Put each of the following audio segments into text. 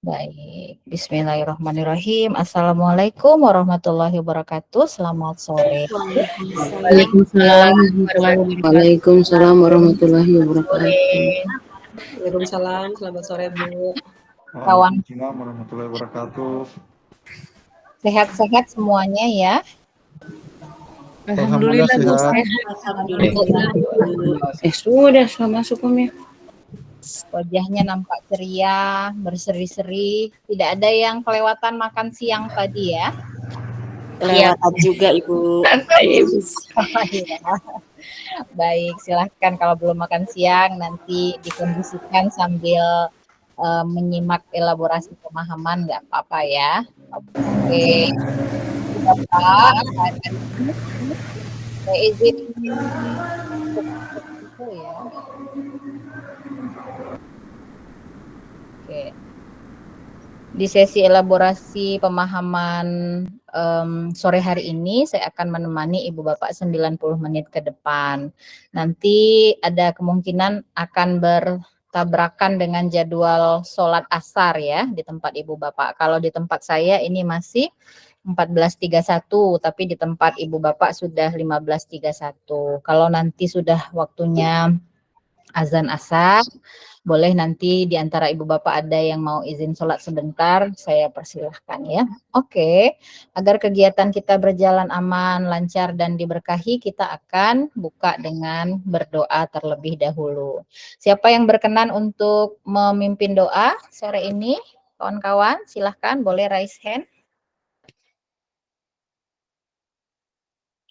Baik, bismillahirrahmanirrahim. Assalamualaikum warahmatullahi wabarakatuh. Selamat sore. Waalaikumsalam warahmatullahi wabarakatuh. Waalaikumsalam warahmatullahi wabarakatuh. Waalaikumsalam, selamat sore Bu. Kawan, Waalaikumsalam warahmatullahi wabarakatuh. sehat-sehat semuanya ya. Alhamdulillah sehat. Sudah sama sukumnya. Wajahnya nampak ceria, berseri-seri. Tidak ada yang kelewatan makan siang tadi ya. Kelewatan juga Ibu. Baik, silahkan kalau belum makan siang nanti dikondisikan sambil menyimak elaborasi pemahaman, nggak apa-apa ya. Oke, Bapak, saya izin itu ya. Oke. Di sesi elaborasi pemahaman sore hari ini saya akan menemani Ibu Bapak 90 menit ke depan. Nanti ada kemungkinan akan bertabrakan dengan jadwal sholat asar ya di tempat Ibu Bapak. Kalau di tempat saya ini masih 14.31, tapi di tempat Ibu Bapak sudah 15.31. Kalau nanti sudah waktunya azan asar, boleh nanti di antara Ibu Bapak ada yang mau izin sholat sebentar, saya persilahkan ya. Oke, agar kegiatan kita berjalan aman, lancar, dan diberkahi, kita akan buka dengan berdoa terlebih dahulu. Siapa yang berkenan untuk memimpin doa sore ini? Kawan-kawan, silahkan boleh raise hand.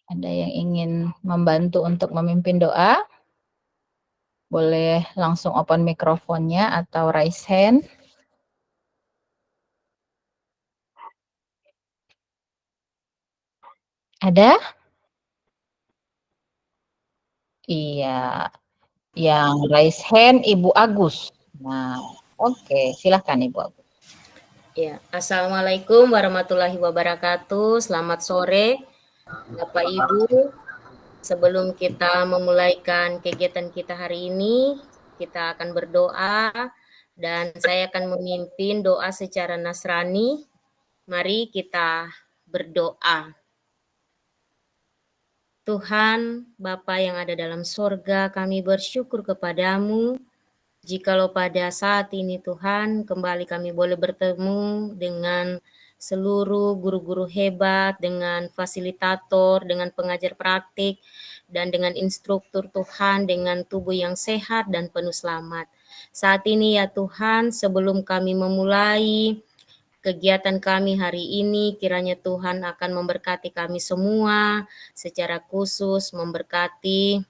Ada yang ingin membantu untuk memimpin doa? Boleh langsung open mikrofonnya atau raise hand. Ada? Iya, yang raise hand Ibu Agus. Nah, oke, silahkan Ibu Agus. Ya, Assalamualaikum warahmatullahi wabarakatuh. Selamat sore, Bapak Ibu. Sebelum kita memulaikan kegiatan kita hari ini, kita akan berdoa dan saya akan memimpin doa secara Nasrani. Mari kita berdoa. Tuhan, Bapa yang ada dalam sorga, kami bersyukur kepadamu. Jikalau pada saat ini Tuhan, kembali kami boleh bertemu dengan seluruh guru-guru hebat, dengan fasilitator, dengan pengajar praktik, dan dengan instruktur Tuhan, dengan tubuh yang sehat dan penuh selamat. Saat ini ya Tuhan, sebelum kami memulai kegiatan kami hari ini, kiranya Tuhan akan memberkati kami semua, secara khusus memberkati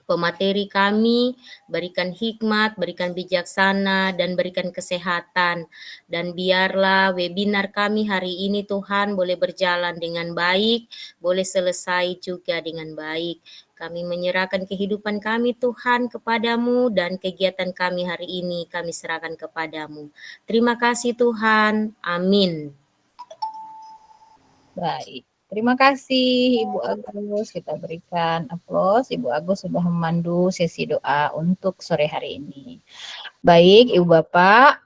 pemateri kami, berikan hikmat, berikan bijaksana, dan berikan kesehatan. Dan biarlah webinar kami hari ini Tuhan boleh berjalan dengan baik, boleh selesai juga dengan baik. Kami menyerahkan kehidupan kami Tuhan kepadamu dan kegiatan kami hari ini kami serahkan kepadamu. Terima kasih Tuhan. Amin. Baik. Terima kasih Ibu Agus, kita berikan aplaus. Ibu Agus sudah memandu sesi doa untuk sore hari ini. Baik, Ibu Bapak,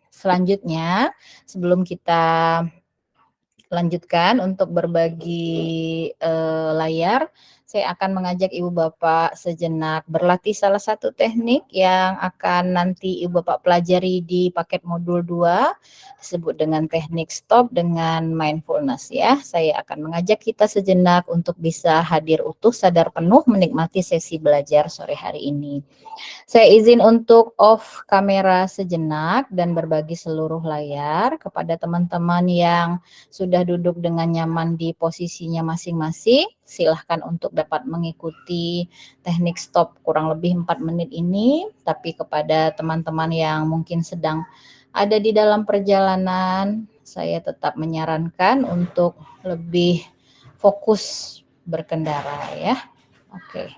selanjutnya sebelum kita lanjutkan untuk berbagi layar, saya akan mengajak Ibu Bapak sejenak berlatih salah satu teknik yang akan nanti Ibu Bapak pelajari di paket modul 2, disebut dengan teknik stop dengan mindfulness ya. Saya akan mengajak kita sejenak untuk bisa hadir utuh, sadar penuh menikmati sesi belajar sore hari ini. Saya izin untuk off kamera sejenak dan berbagi seluruh layar kepada teman-teman yang sudah duduk dengan nyaman di posisinya masing-masing. Silahkan untuk dapat mengikuti teknik stop kurang lebih 4 menit ini. Tapi kepada teman-teman yang mungkin sedang ada di dalam perjalanan, saya tetap menyarankan untuk lebih fokus berkendara ya. Oke.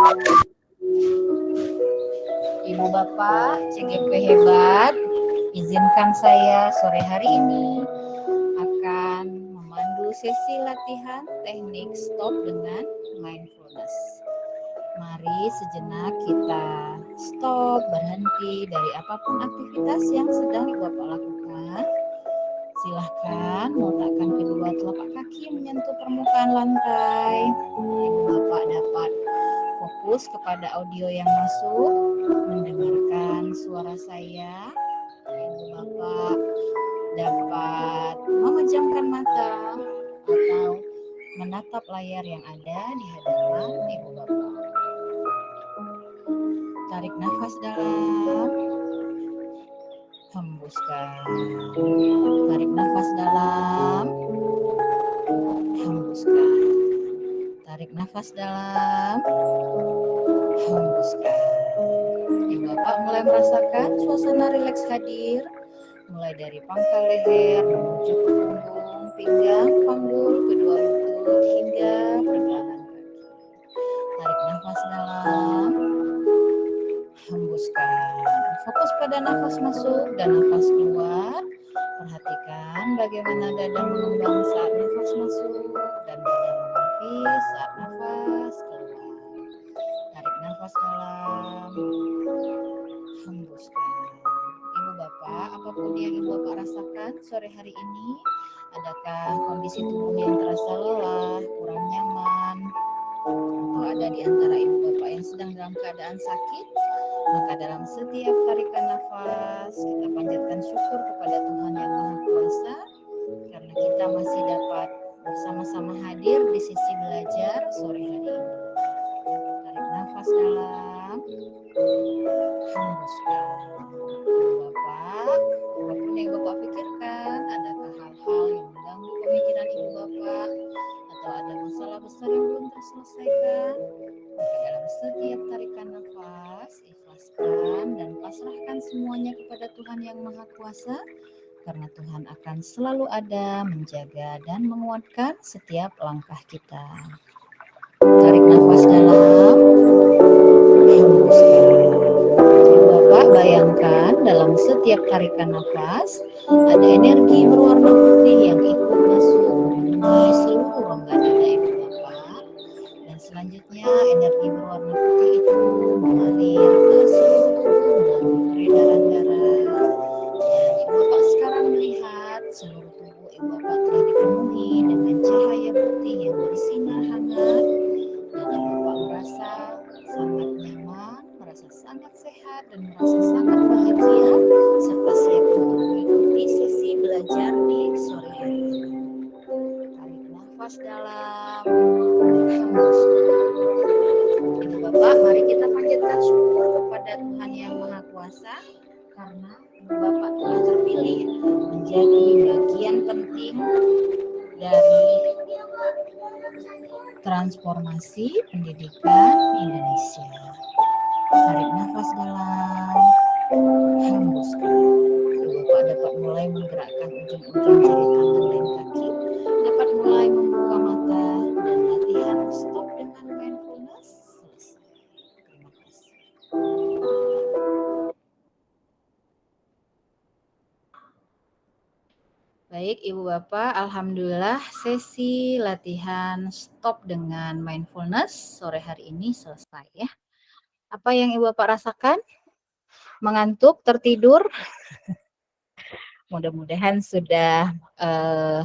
Ibu Bapak, CGP hebat, izinkan saya sore hari ini akan memandu sesi latihan teknik stop dengan mindfulness. Mari sejenak kita stop, berhenti dari apapun aktivitas yang sedang Ibu Bapak lakukan. Silahkan meletakkan kedua telapak kaki menyentuh permukaan lantai. Ibu Bapak dapat fokus kepada audio yang masuk, mendengarkan suara saya. Ibu Bapak dapat memejamkan mata atau menatap layar yang ada di hadapan Ibu Bapak. Tarik nafas dalam, hembuskan. Tarik nafas dalam, hembuskan. Tarik nafas dalam, hembuskan. Ibu Bapak mulai merasakan suasana rileks hadir, mulai dari pangkal leher menuju ke punggung, pinggang, panggul, kedua lutut hingga pergelangan kaki. Tarik nafas dalam, hembuskan. Fokus pada nafas masuk dan nafas keluar. Perhatikan bagaimana dada mengembang saat nafas masuk dan dada menipis saat nafas keluar. Tarik nafas dalam, hembuskan. Ibu Bapak, apapun yang Ibu Bapak rasakan sore hari ini, adakah kondisi tubuh yang terasa lelah, kurang nyaman, atau ada di antara Ibu Bapak yang sedang dalam keadaan sakit? Maka dalam setiap tarikan nafas, kita panjatkan syukur kepada Tuhan Yang Maha Kuasa, karena kita masih dapat bersama-sama hadir di sisi belajar sore hari ini. Tarik nafas dalam, hembuskan. Ibu Bapak, apapun yang Bapak pikirkan, adakah hal-hal yang mengganggu pemikiran Ibu Bapak, atau ada masalah besar yang belum terselesaikan? Maka dalam setiap tarikan nafas, ikhlaskan dan pasrahkan semuanya kepada Tuhan Yang Maha Kuasa, karena Tuhan akan selalu ada menjaga dan menguatkan setiap langkah kita. Tarik nafas dalam, hembuskan. Ibu Bapak bayangkan dalam setiap tarikan nafas ada energi berwarna putih yang ikut masuk memenuhi seluruh rongga dada Ibu Bapak, dan selanjutnya energi berwarna putih itu mengalir ke seluruh tubuh melalui peredaran darah. Dan Ibu Bapak sekarang melihat seluruh tubuh Ibu Bapak telah dipenuhi dengan cahaya putih yang bersinar hangat. Dan Ibu Bapak merasa sangat nyaman, merasa sangat sehat, dan merasa sangat bahagia, serta siap untuk mengikuti sesi belajar di sore hari ini. Tarik nafas dalam, hembuskan. Ibu Bapak, mari kita panjatkan syukur kepada Tuhan Yang Maha Kuasa, karena Ibu Bapak telah terpilih menjadi bagian penting dari transformasi pendidikan Indonesia. Tarik nafas dalam, hembuskan. Ibu Bapak dapat mulai menggerakkan ujung-ujung jari tangan dan kaki, dapat mulai membuka mata, dan latihan stop dengan mindfulness selesai. Terima kasih. Baik Ibu Bapak, alhamdulillah sesi latihan stop dengan mindfulness sore hari ini selesai ya. Apa yang Ibu Bapak rasakan? Mengantuk, tertidur? Mudah-mudahan sudah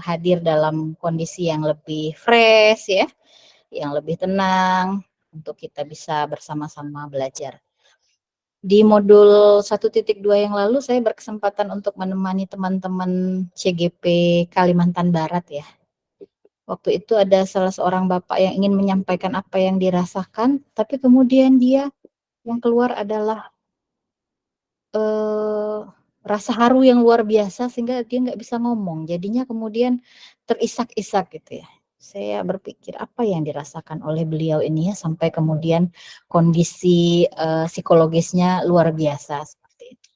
hadir dalam kondisi yang lebih fresh ya, yang lebih tenang untuk kita bisa bersama-sama belajar. Di modul 1.2 yang lalu saya berkesempatan untuk menemani teman-teman CGP Kalimantan Barat ya. Waktu itu ada salah seorang bapak yang ingin menyampaikan apa yang dirasakan, tapi kemudian dia yang keluar adalah rasa haru yang luar biasa sehingga dia nggak bisa ngomong. Jadinya kemudian terisak-isak gitu ya. Saya berpikir apa yang dirasakan oleh beliau ini ya sampai kemudian kondisi psikologisnya luar biasa seperti itu.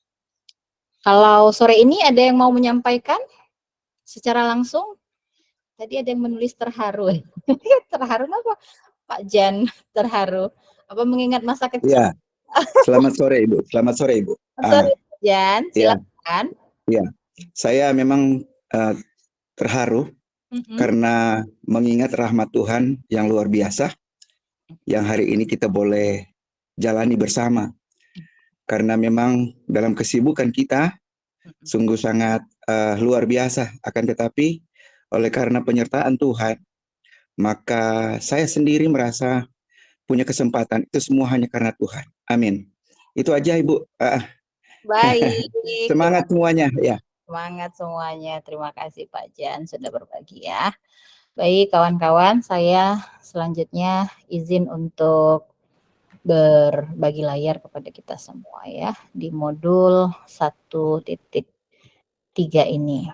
Kalau sore ini ada yang mau menyampaikan secara langsung? Tadi ada yang menulis terharu. Terharu apa? Pak Jan terharu. Apa mengingat masa kecil? Iya. Selamat sore Ibu. Selamat sore Ibu. Sorry, Jan, Iya. silakan. Iya. Saya memang terharu karena mengingat rahmat Tuhan yang luar biasa yang hari ini kita boleh jalani bersama. Karena memang dalam kesibukan kita sungguh sangat luar biasa. Akan tetapi oleh karena penyertaan Tuhan, maka saya sendiri merasa punya kesempatan. Itu semua hanya karena Tuhan. Amin. Itu aja Ibu. Baik. Semangat semuanya ya. Semangat semuanya. Terima kasih Pak Jan sudah berbagi ya. Baik kawan-kawan, saya selanjutnya izin untuk berbagi layar kepada kita semua ya di modul 1.3 ini.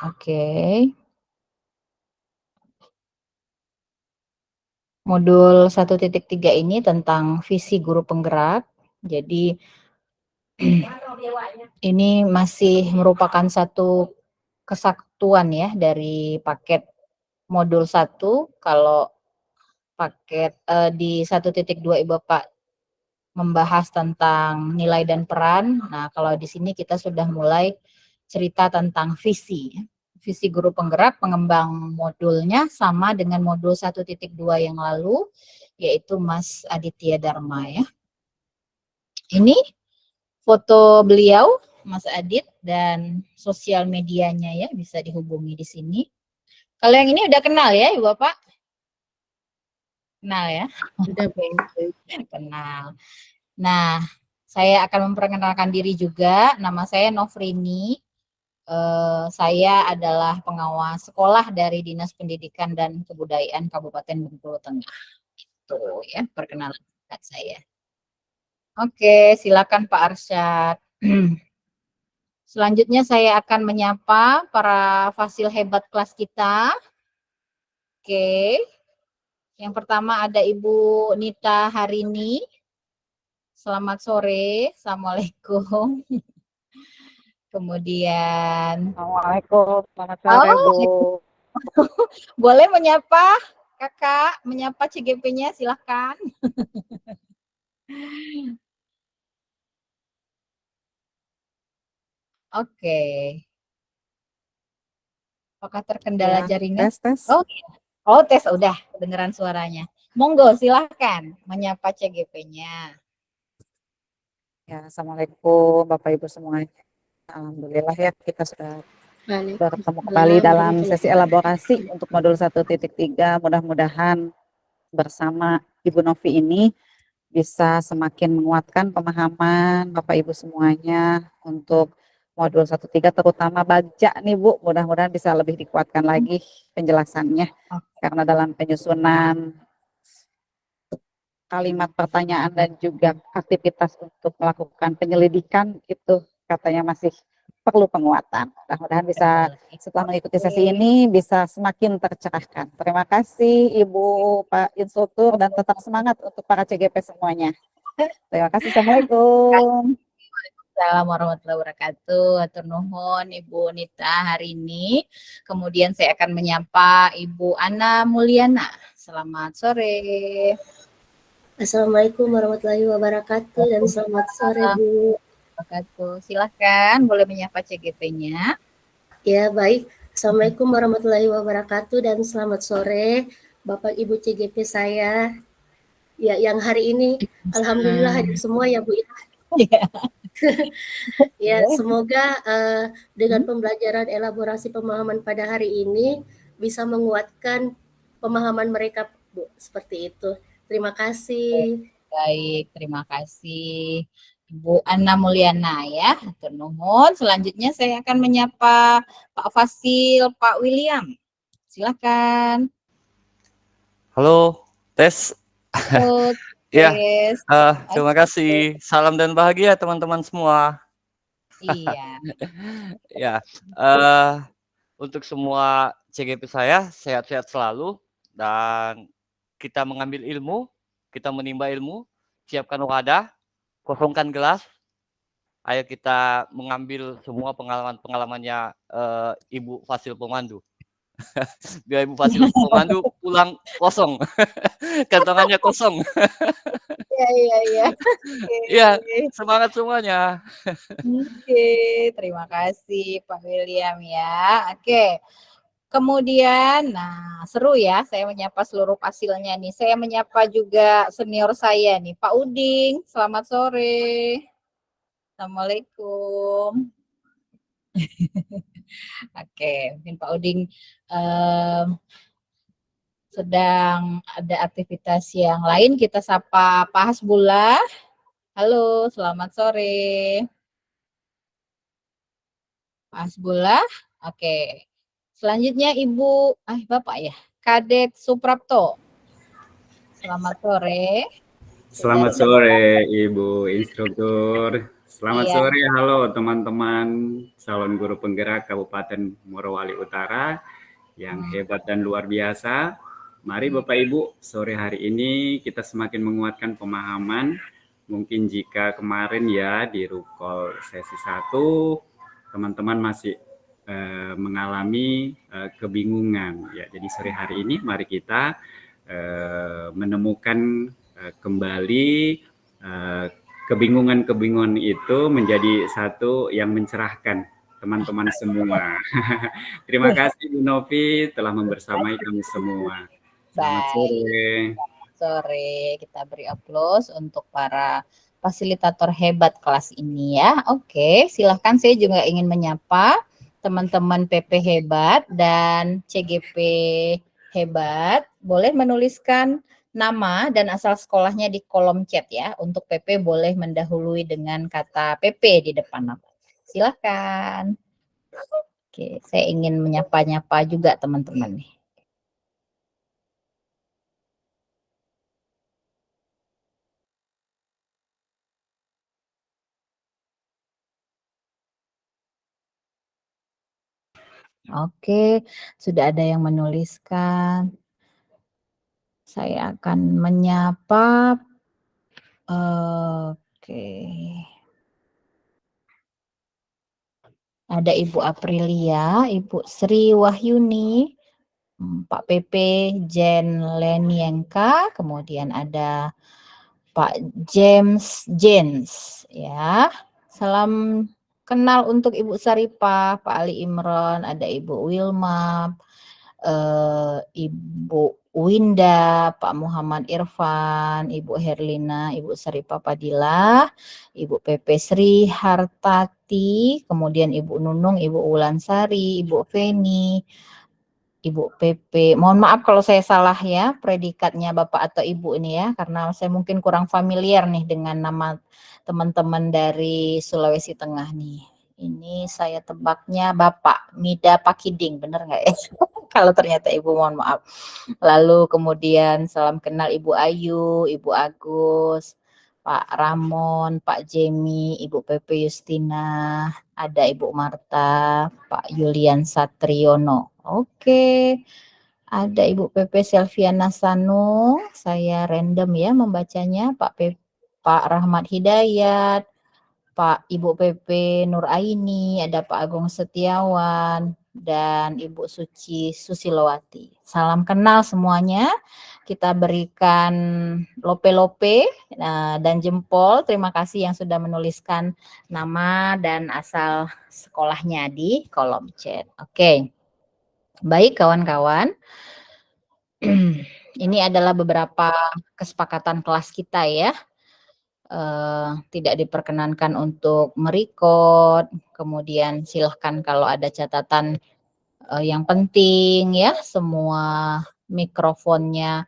Oke. Modul 1.3 ini tentang visi guru penggerak. Jadi ini masih merupakan satu kesatuan ya dari paket modul 1. Kalau paket di 1.2 Ibu Bapak membahas tentang nilai dan peran. Nah, kalau di sini kita sudah mulai cerita tentang visi. Visi guru penggerak, pengembang modulnya sama dengan modul 1.2 yang lalu, yaitu Mas Aditya Dharma ya. Ini foto beliau, Mas Adit, dan sosial medianya ya, bisa dihubungi di sini. Kalau yang ini udah kenal ya, Ibu Bapak? Kenal ya? Udah, Bu. Kenal. Nah, saya akan memperkenalkan diri juga. Nama saya Nofrini. Saya adalah pengawas sekolah dari Dinas Pendidikan dan Kebudayaan Kabupaten Bengkulu Tengah. Itu ya perkenalan saya. Oke, silakan Pak Arsyad. Selanjutnya saya akan menyapa para fasil hebat kelas kita. Oke. Yang pertama ada Ibu Nita Harini. Selamat sore. Assalamualaikum. Kemudian Assalamualaikum, selamat sore Bu. Boleh menyapa Kakak, menyapa CGP-nya silahkan. Oke. Apakah terkendala jaringan? Tes. Oh, tes udah kedengeran suaranya. Monggo silahkan menyapa CGP-nya. Ya, Assalamualaikum Bapak Ibu semuanya. Alhamdulillah ya kita sudah bertemu kembali dalam sesi elaborasi untuk modul 1.3. Mudah-mudahan bersama Ibu Novi ini bisa semakin menguatkan pemahaman Bapak Ibu semuanya untuk modul 1.3 terutama baca nih Bu. Mudah-mudahan bisa lebih dikuatkan lagi penjelasannya. Karena dalam penyusunan kalimat pertanyaan dan juga aktivitas untuk melakukan penyelidikan itu katanya masih perlu penguatan. Mudah-mudahan bisa setelah mengikuti sesi ini bisa semakin tercerahkan. Terima kasih Ibu, Pak Instruktur, dan tetap semangat untuk para CGP semuanya. Terima kasih. Assalamualaikum. Assalamualaikum warahmatullahi wabarakatuh. Hatur nuhun Ibu Nita hari ini. Kemudian saya akan menyapa Ibu Ana Mulyana. Selamat sore. Assalamualaikum warahmatullahi wabarakatuh dan selamat sore Bu. Silahkan boleh menyapa CGP-nya. Ya baik, Assalamualaikum warahmatullahi wabarakatuh dan selamat sore Bapak Ibu CGP saya. Ya yang hari ini alhamdulillah hadir semua ya Bu. Ya semoga dengan pembelajaran elaborasi pemahaman pada hari ini bisa menguatkan pemahaman mereka Bu, seperti itu. Terima kasih. Baik, terima kasih Ibu Ana Mulyana ya. Hatur nuhun. Selanjutnya saya akan menyapa Pak Fasil, Pak William. Silakan. Halo, tes. Halo, Ya, tes. terima kasih. Salam dan bahagia teman-teman semua. Iya. Ya, untuk semua CGP saya sehat-sehat selalu dan kita mengambil ilmu, kita menimba ilmu, siapkan wadah, kosongkan gelas. Ayo kita mengambil semua pengalaman-pengalamannya Ibu Fasil Pemandu. Biar Ibu Fasil pemandu pulang kosong, kantongannya kosong. Iya iya iya. Oke. Iya, semangat semuanya. Oke, terima kasih Pak William ya. Oke. Kemudian, nah seru ya saya menyapa seluruh pasilnya nih. Saya menyapa juga senior saya nih, Pak Uding. Selamat sore. Assalamualaikum. Oke, mungkin Pak Uding sedang ada aktivitas yang lain. Kita sapa Pak Hasbullah. Halo, selamat sore. Pak Hasbullah. Oke. Selanjutnya Ibu, Bapak ya, Kadek Suprapto. Selamat sore. Selamat sore Ibu Instruktur. Selamat Iya. sore, halo teman-teman calon guru penggerak Kabupaten Morowali Utara yang hebat dan luar biasa. Mari Bapak Ibu, sore hari ini kita semakin menguatkan pemahaman. Mungkin jika kemarin ya di Rukol sesi 1, teman-teman masih mengalami kebingungan. Ya, jadi sore hari ini mari kita menemukan kembali kebingungan-kebingungan itu menjadi satu yang mencerahkan teman-teman semua. Terima kasih Bu Novi telah membersamai kami semua. Selamat sore. Sore, kita beri aplaus untuk para fasilitator hebat kelas ini ya. Oke, silahkan saya juga ingin menyapa teman-teman PP hebat dan CGP hebat. Boleh menuliskan nama dan asal sekolahnya di kolom chat ya. Untuk PP boleh mendahului dengan kata PP di depan nama. Silahkan. Oke, saya ingin menyapa-nyapa juga teman-teman nih. Oke, sudah ada yang menuliskan. Saya akan menyapa. Oke. Ada Ibu Aprilia, Ibu Sri Wahyuni, Pak PP Jen Lenienka, kemudian ada Pak James Jens ya. Salam kenal untuk Ibu Saripah, Pak Ali Imron, ada Ibu Wilma, Ibu Winda, Pak Muhammad Irfan, Ibu Herlina, Ibu Saripah Padilla, Ibu PP Sri Hartati, kemudian Ibu Nunung, Ibu Wulansari, Ibu Feni, Ibu PP. Mohon maaf kalau saya salah ya predikatnya Bapak atau Ibu ini ya, karena saya mungkin kurang familiar nih dengan nama teman-teman dari Sulawesi Tengah nih. Ini saya tebaknya Bapak Mida Pakiding, bener nggak ya? Kalau ternyata Ibu, mohon maaf. Lalu kemudian salam kenal Ibu Ayu, Ibu Agus, Pak Ramon, Pak Jemi, Ibu PP Justina, ada Ibu Marta, Pak Yulian Satriono. Oke, ada Ibu PP Selviana Sanu, saya random ya membacanya, Pak Rahmat Hidayat, Pak Ibu PP Nur Aini, ada Pak Agung Setiawan, dan Ibu Suci Susilowati. Salam kenal semuanya. Kita berikan lope-lope dan jempol. Terima kasih yang sudah menuliskan nama dan asal sekolahnya di kolom chat. Oke. Baik kawan-kawan. Ini adalah beberapa kesepakatan kelas kita ya. Tidak diperkenankan untuk merekod, kemudian silahkan kalau ada catatan yang penting ya, semua mikrofonnya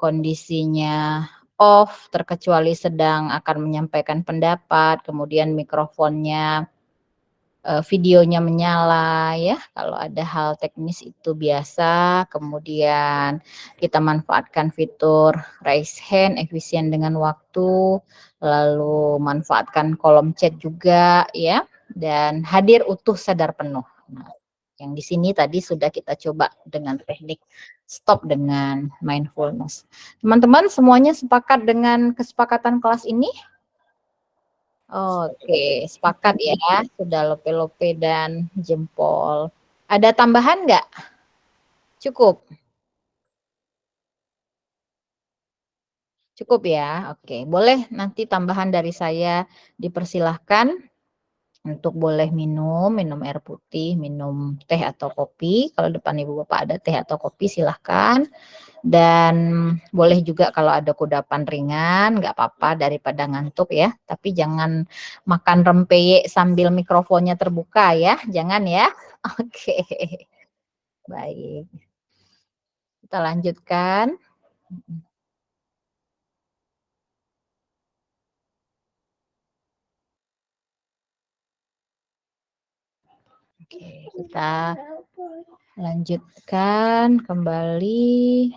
kondisinya off, terkecuali sedang akan menyampaikan pendapat, kemudian mikrofonnya videonya menyala ya, kalau ada hal teknis itu biasa. Kemudian kita manfaatkan fitur raise hand efisien dengan waktu, lalu manfaatkan kolom chat juga ya, dan hadir utuh sadar penuh. Nah, yang di sini tadi sudah kita coba dengan teknik stop dengan mindfulness. Teman-teman semuanya sepakat dengan kesepakatan kelas ini? Oke, sepakat ya, sudah lope-lope dan jempol. Ada tambahan nggak? Cukup? Cukup ya? Oke, boleh nanti tambahan dari saya dipersilahkan untuk boleh minum air putih, minum teh atau kopi. Kalau depan Ibu Bapak ada teh atau kopi silahkan. Dan boleh juga kalau ada kudapan ringan, nggak apa-apa daripada ngantuk ya. Tapi jangan makan rempeyek sambil mikrofonnya terbuka ya, jangan ya. Oke, baik. Kita lanjutkan. Oke, kita lanjutkan kembali.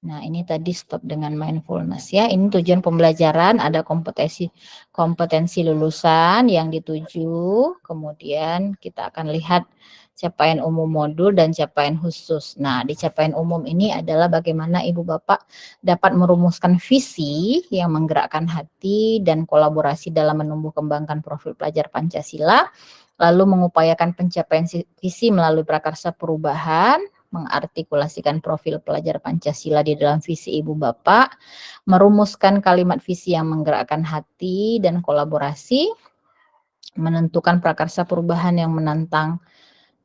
Nah, ini tadi stop dengan mindfulness ya. Ini tujuan pembelajaran, ada kompetensi lulusan yang dituju. Kemudian kita akan lihat capaian umum modul dan capaian khusus. Nah, di capaian umum ini adalah bagaimana Ibu Bapak dapat merumuskan visi yang menggerakkan hati dan kolaborasi dalam menumbuh kembangkan profil pelajar Pancasila, lalu mengupayakan pencapaian visi melalui prakarsa perubahan, mengartikulasikan profil pelajar Pancasila di dalam visi Ibu Bapak, merumuskan kalimat visi yang menggerakkan hati dan kolaborasi, menentukan prakarsa perubahan yang menantang,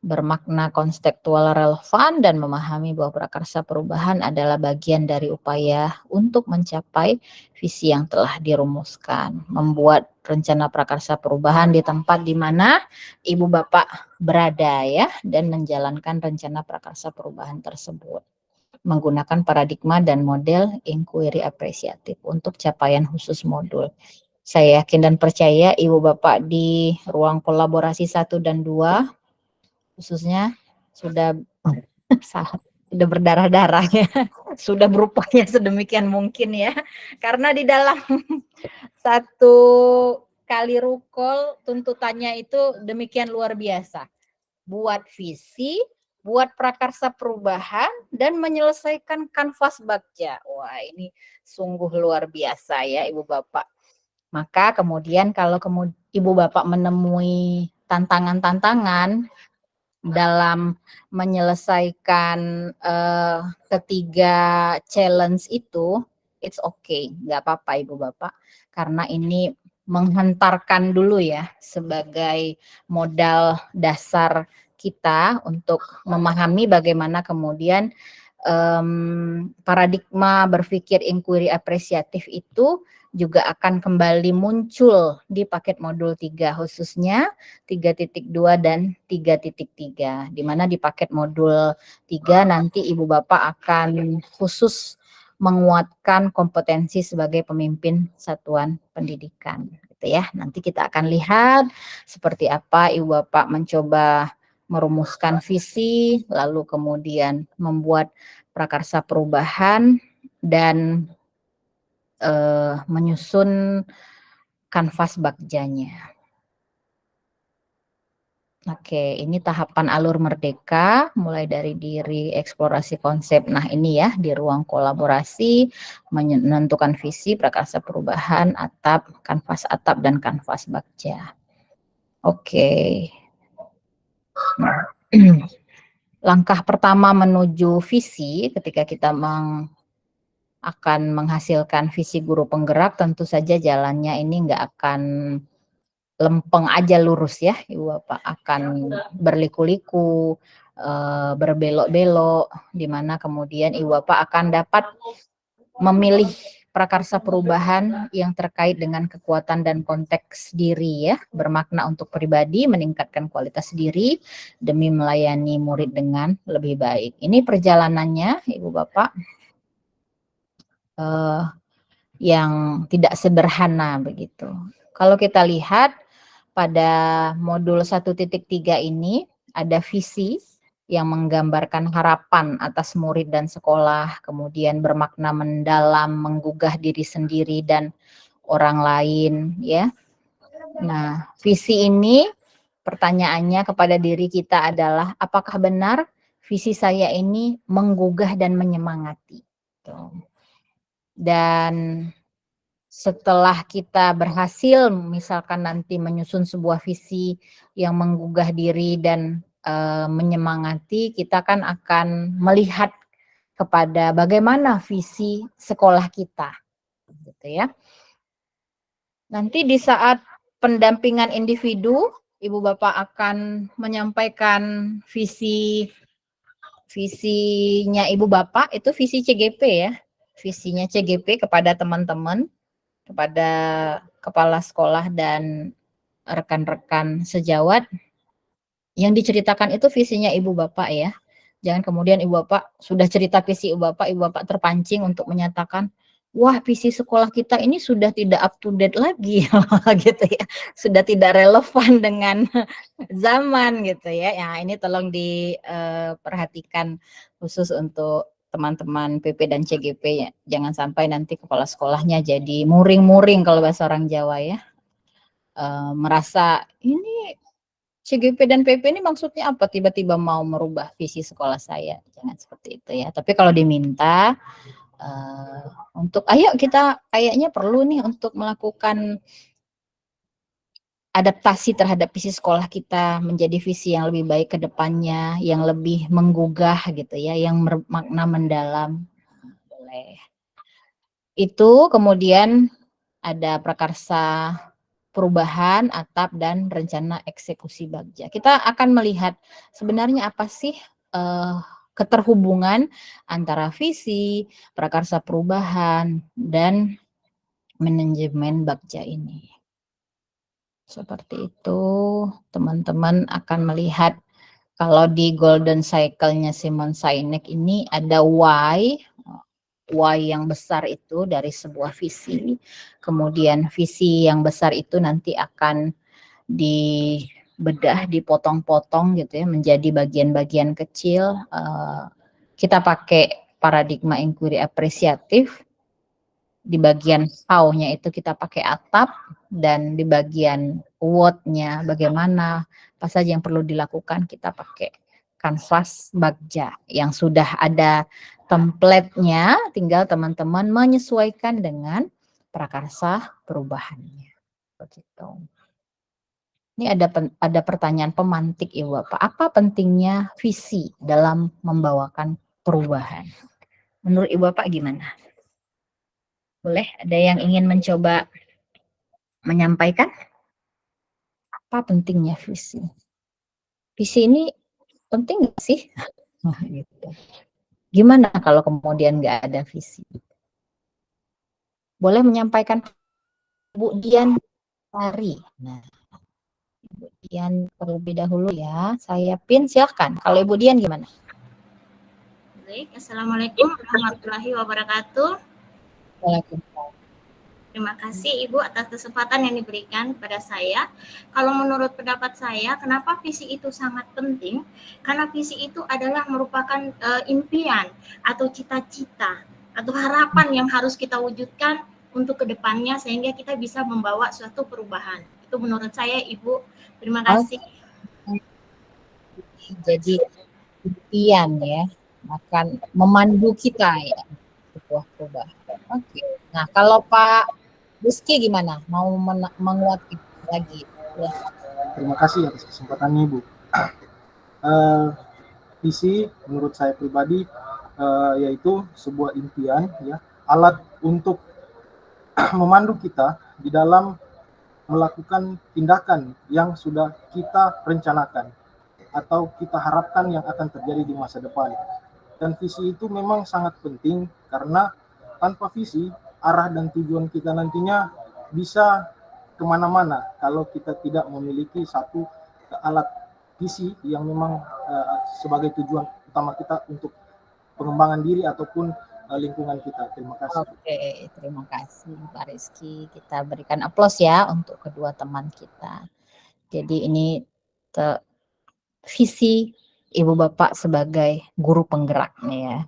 bermakna konseptual relevan, dan memahami bahwa prakarsa perubahan adalah bagian dari upaya untuk mencapai visi yang telah dirumuskan. Membuat rencana prakarsa perubahan di tempat di mana Ibu Bapak berada ya, dan menjalankan rencana prakarsa perubahan tersebut menggunakan paradigma dan model inquiry apresiatif untuk capaian khusus modul. Saya yakin dan percaya Ibu Bapak di ruang kolaborasi 1 dan 2 khususnya sudah sudah berdarah-darah ya, sudah berupaya sedemikian mungkin ya, karena di dalam satu kali rukol tuntutannya itu demikian luar biasa. Buat visi, buat prakarsa perubahan, dan menyelesaikan kanvas bagja. Wah, ini sungguh luar biasa ya Ibu Bapak. Maka kemudian kalau Ibu Bapak menemui tantangan-tantangan dalam menyelesaikan ketiga challenge itu, it's okay, nggak apa-apa Ibu Bapak, karena ini menghentarkan dulu ya sebagai modal dasar kita untuk memahami bagaimana kemudian paradigma berpikir inquiry apresiatif itu juga akan kembali muncul di paket modul 3, khususnya 3.2 dan 3.3, di mana di paket modul 3 nanti Ibu Bapak akan khusus menguatkan kompetensi sebagai pemimpin satuan pendidikan gitu ya. Nanti kita akan lihat seperti apa Ibu Bapak mencoba merumuskan visi, lalu kemudian membuat prakarsa perubahan dan menyusun kanvas bagjanya. Oke, ini tahapan alur merdeka, mulai dari diri, eksplorasi konsep. Nah, ini ya, di ruang kolaborasi, menentukan visi, prakarsa perubahan, atap, kanvas atap, dan kanvas bagja. Oke. Nah, langkah pertama menuju visi, ketika kita akan menghasilkan visi guru penggerak, tentu saja jalannya ini nggak akan lempeng aja lurus ya, Ibu Bapak, akan berliku-liku, berbelok-belok, di mana kemudian Ibu Bapak akan dapat memilih prakarsa perubahan yang terkait dengan kekuatan dan konteks diri ya, bermakna untuk pribadi, meningkatkan kualitas diri demi melayani murid dengan lebih baik. Ini perjalanannya Ibu Bapak yang tidak sederhana begitu. Kalau kita lihat pada modul 1.3 ini ada visi yang menggambarkan harapan atas murid dan sekolah, kemudian bermakna mendalam, menggugah diri sendiri dan orang lain ya. Nah, visi ini pertanyaannya kepada diri kita adalah apakah benar visi saya ini menggugah dan menyemangati. Dan setelah kita berhasil misalkan nanti menyusun sebuah visi yang menggugah diri dan menyemangati, kita kan akan melihat kepada bagaimana visi sekolah kita, gitu ya. Nanti di saat pendampingan individu, Ibu Bapak akan menyampaikan visinya Ibu Bapak, itu visi CGP ya, visinya CGP kepada teman-teman, kepada kepala sekolah dan rekan-rekan sejawat. Yang diceritakan itu visinya Ibu Bapak ya. Jangan kemudian Ibu Bapak sudah cerita visi Ibu Bapak terpancing untuk menyatakan, wah visi sekolah kita ini sudah tidak up to date lagi, gitu ya. Sudah tidak relevan dengan zaman gitu ya. Ya ini tolong diperhatikan khusus untuk teman-teman PP dan CGP ya. Jangan sampai nanti kepala sekolahnya jadi muring-muring kalau bahasa orang Jawa ya. Merasa ini CGP dan PP ini maksudnya apa? Tiba-tiba mau merubah visi sekolah saya. Jangan seperti itu ya. Tapi kalau diminta untuk ayo kita kayaknya perlu nih untuk melakukan adaptasi terhadap visi sekolah kita menjadi visi yang lebih baik ke depannya, yang lebih menggugah gitu ya, yang bermakna mendalam. Boleh. Itu kemudian ada prakarsa perubahan, atap, dan rencana eksekusi bagja. Kita akan melihat sebenarnya apa sih keterhubungan antara visi, prakarsa perubahan, dan manajemen bagja ini. Seperti itu, teman-teman akan melihat kalau di Golden Cycle-nya Simon Sinek ini ada why yang besar itu dari sebuah visi. Kemudian visi yang besar itu nanti akan dibedah, dipotong-potong gitu ya, menjadi bagian-bagian kecil. Kita pakai paradigma inquiry apresiatif. Di bagian how-nya itu kita pakai atap, dan di bagian what-nya bagaimana, apa saja yang perlu dilakukan, kita pakai kanvas bagja yang sudah ada template-nya, tinggal teman-teman menyesuaikan dengan prakarsa perubahannya. Begitu. Ini ada pertanyaan pemantik Ibu Bapak. Apa pentingnya visi dalam membawakan perubahan? Menurut Ibu Bapak gimana? Boleh, ada yang ingin mencoba menyampaikan? Apa pentingnya visi? Visi ini penting nggak sih? Nah, gitu. Gimana kalau kemudian nggak ada visi? Boleh menyampaikan Bu Dian Sari. Nah, Ibu Dian terlebih dahulu ya. Saya pin, silahkan. Kalau Ibu Dian gimana? Baik, Assalamualaikum warahmatullahi wabarakatuh. Waalaikumsalam. Terima kasih Ibu atas kesempatan yang diberikan pada saya. Kalau menurut pendapat saya, kenapa visi itu sangat penting? Karena visi itu adalah merupakan impian atau cita-cita atau harapan yang harus kita wujudkan untuk kedepannya sehingga kita bisa membawa suatu perubahan. Itu menurut saya Ibu. Terima kasih. Jadi impian ya, akan memandu kita ya sebuah perubahan. Oke. Nah, kalau Pak Rizky gimana? Mau menguatkan lagi? Ya. Terima kasih atas kesempatannya Ibu. Visi menurut saya pribadi yaitu sebuah impian ya, alat untuk memandu kita di dalam melakukan tindakan yang sudah kita rencanakan atau kita harapkan yang akan terjadi di masa depan. Dan visi itu memang sangat penting karena tanpa visi, arah dan tujuan kita nantinya bisa kemana-mana kalau kita tidak memiliki satu alat visi yang memang sebagai tujuan utama kita untuk pengembangan diri ataupun lingkungan kita. Terima kasih. Oke, terima kasih Pak Rizky. Kita berikan aplaus ya untuk kedua teman kita. Jadi ini visi Ibu Bapak sebagai guru penggerak nih ya.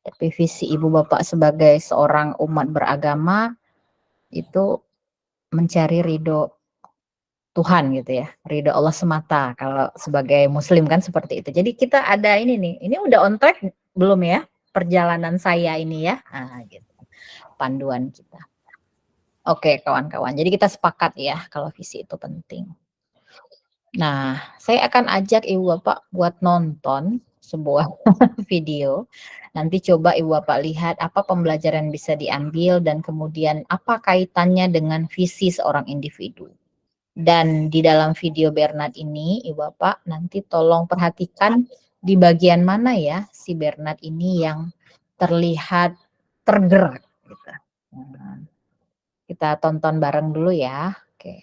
Tapi visi Ibu Bapak sebagai seorang umat beragama itu mencari ridho Tuhan gitu ya, ridho Allah semata. Kalau sebagai Muslim kan seperti itu. Jadi kita ada ini nih, ini udah on track belum ya perjalanan saya ini ya, gitu. Panduan kita. Oke, kawan-kawan. Jadi kita sepakat ya kalau visi itu penting. Nah, saya akan ajak Ibu Bapak buat nonton sebuah video. Nanti coba Ibu Bapak lihat apa pembelajaran bisa diambil dan kemudian apa kaitannya dengan visi seorang individu. Dan di dalam video Bernard ini, Ibu Bapak nanti tolong perhatikan di bagian mana ya si Bernard ini yang terlihat tergerak. Gitu. Nah, kita tonton bareng dulu ya. Oke.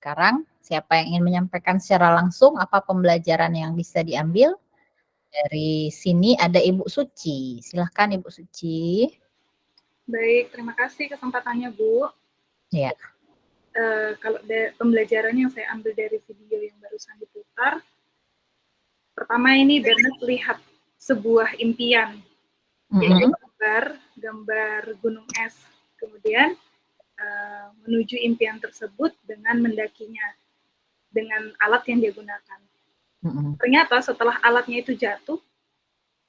Sekarang, siapa yang ingin menyampaikan secara langsung apa pembelajaran yang bisa diambil? Dari sini ada Ibu Suci. Silahkan Ibu Suci. Baik, terima kasih kesempatannya, Bu. Ya. Kalau pembelajaran yang saya ambil dari video yang barusan diputar, pertama ini Bernard lihat sebuah impian, yaitu gambar gunung es. Kemudian menuju impian tersebut dengan mendakinya dengan alat yang dia gunakan. Ternyata setelah alatnya itu jatuh,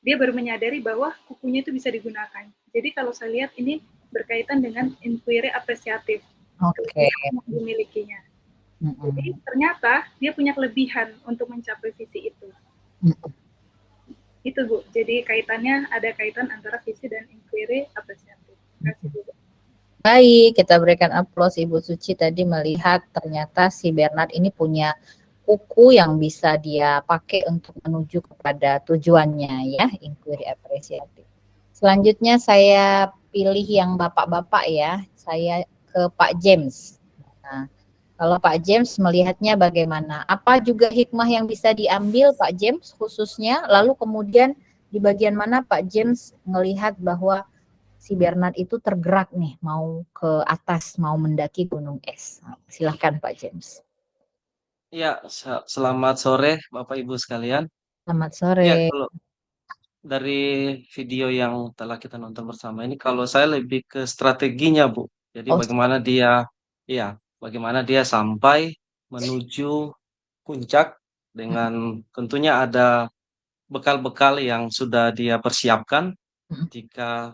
dia baru menyadari bahwa kukunya itu bisa digunakan. Jadi kalau saya lihat ini berkaitan dengan inquiry apresiatif yang dimilikinya. Jadi ternyata dia punya kelebihan untuk mencapai visi itu. Itu Bu, jadi kaitannya ada kaitan antara visi dan inquiry apresiatif. Terima kasih Bu. Baik, kita berikan aplaus Ibu Suci tadi melihat ternyata si Bernard ini punya kuku yang bisa dia pakai untuk menuju kepada tujuannya ya, inquiry apresiatif. Selanjutnya saya pilih yang bapak-bapak ya, saya ke Pak James. Nah, kalau Pak James melihatnya bagaimana? Apa juga hikmah yang bisa diambil Pak James khususnya? Lalu kemudian di bagian mana Pak James melihat bahwa si Bernard itu tergerak nih, mau ke atas, mau mendaki gunung es? Silahkan Pak James. Ya, selamat sore Bapak Ibu sekalian. Selamat Ya, sore. kalau dari video yang telah kita nonton bersama ini, kalau saya lebih ke strateginya, Bu. Jadi bagaimana dia sampai menuju puncak dengan tentunya ada bekal-bekal yang sudah dia persiapkan ketika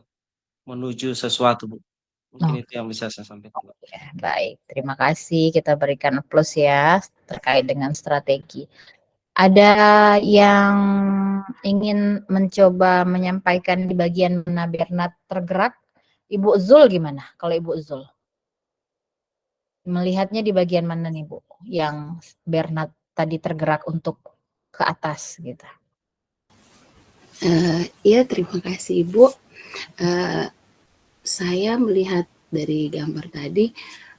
menuju sesuatu, Bu. Mungkin itu yang bisa saya sampaikan. Baik, terima kasih. Kita berikan plus ya terkait dengan strategi. Ada yang ingin mencoba menyampaikan di bagian mana Bernard tergerak? Ibu Zul gimana? Kalau Ibu Zul melihatnya di bagian mana nih Bu? Yang Bernard tadi tergerak untuk ke atas gitu. Iya, terima kasih Ibu. Saya melihat dari gambar tadi,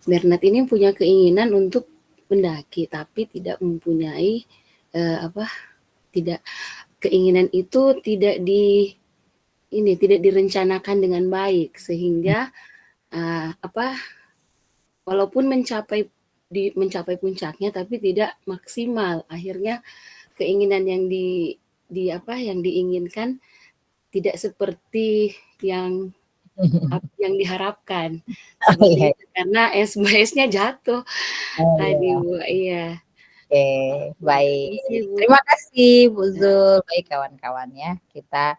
Bernard ini punya keinginan untuk mendaki, tapi tidak mempunyai keinginan itu tidak direncanakan dengan baik, sehingga walaupun mencapai puncaknya tapi tidak maksimal. Akhirnya keinginan yang diinginkan tidak seperti yang diharapkan. Seperti itu, karena es-nya jatuh tadi Bu. Iya. Oke, baik. Terima kasih Bu Zul. Baik kawan-kawan ya, kita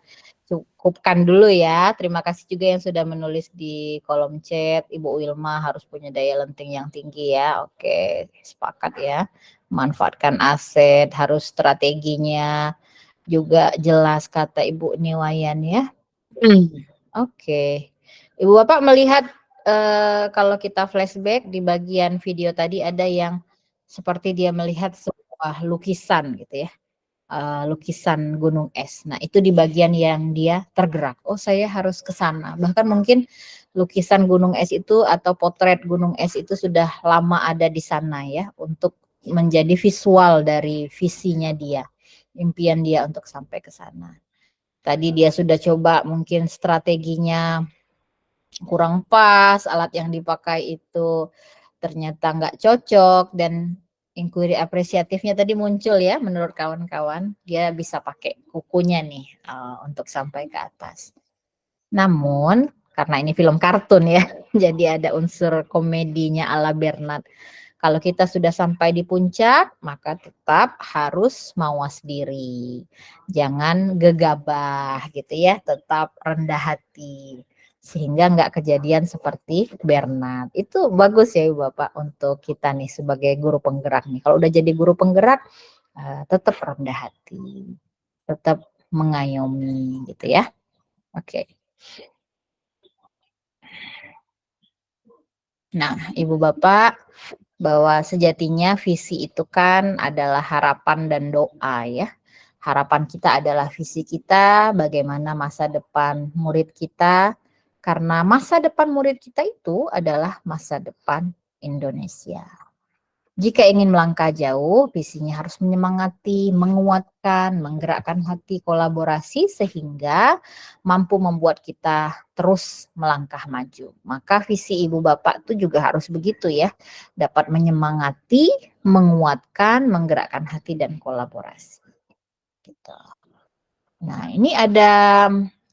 cukupkan dulu ya. Terima kasih juga yang sudah menulis di kolom chat. Ibu Wilma harus punya daya lenting yang tinggi ya. Oke, sepakat ya. Manfaatkan aset, harus strateginya juga jelas kata Ibu Niwayan ya. Oke. Ibu Bapak melihat kalau kita flashback di bagian video tadi ada yang seperti dia melihat sebuah lukisan gitu ya, lukisan gunung es. Nah itu di bagian yang dia tergerak. Oh saya harus ke sana. Bahkan mungkin lukisan gunung es itu atau potret gunung es itu sudah lama ada di sana ya, untuk menjadi visual dari visinya dia, impian dia untuk sampai ke sana. Tadi dia sudah coba mungkin strateginya kurang pas, alat yang dipakai itu ternyata nggak cocok, dan inquiry apresiatifnya tadi muncul ya menurut kawan-kawan, dia bisa pakai kukunya nih untuk sampai ke atas. Namun karena ini film kartun ya, jadi ada unsur komedinya ala Bernard. Kalau kita sudah sampai di puncak, maka tetap harus mawas diri. Jangan gegabah gitu ya, tetap rendah hati. Sehingga nggak kejadian seperti Bernard. Itu bagus ya Ibu Bapak untuk kita nih sebagai guru penggerak nih. Kalau udah jadi guru penggerak, tetap rendah hati. Tetap mengayomi gitu ya. Oke. Nah, Ibu Bapak, bahwa sejatinya visi itu kan adalah harapan dan doa ya. Harapan kita adalah visi kita, bagaimana masa depan murid kita, karena masa depan murid kita itu adalah masa depan Indonesia. Jika ingin melangkah jauh, visinya harus menyemangati, menguatkan, menggerakkan hati kolaborasi sehingga mampu membuat kita terus melangkah maju. Maka visi Ibu Bapak itu juga harus begitu ya, dapat menyemangati, menguatkan, menggerakkan hati dan kolaborasi. Gitu. Nah, ini ada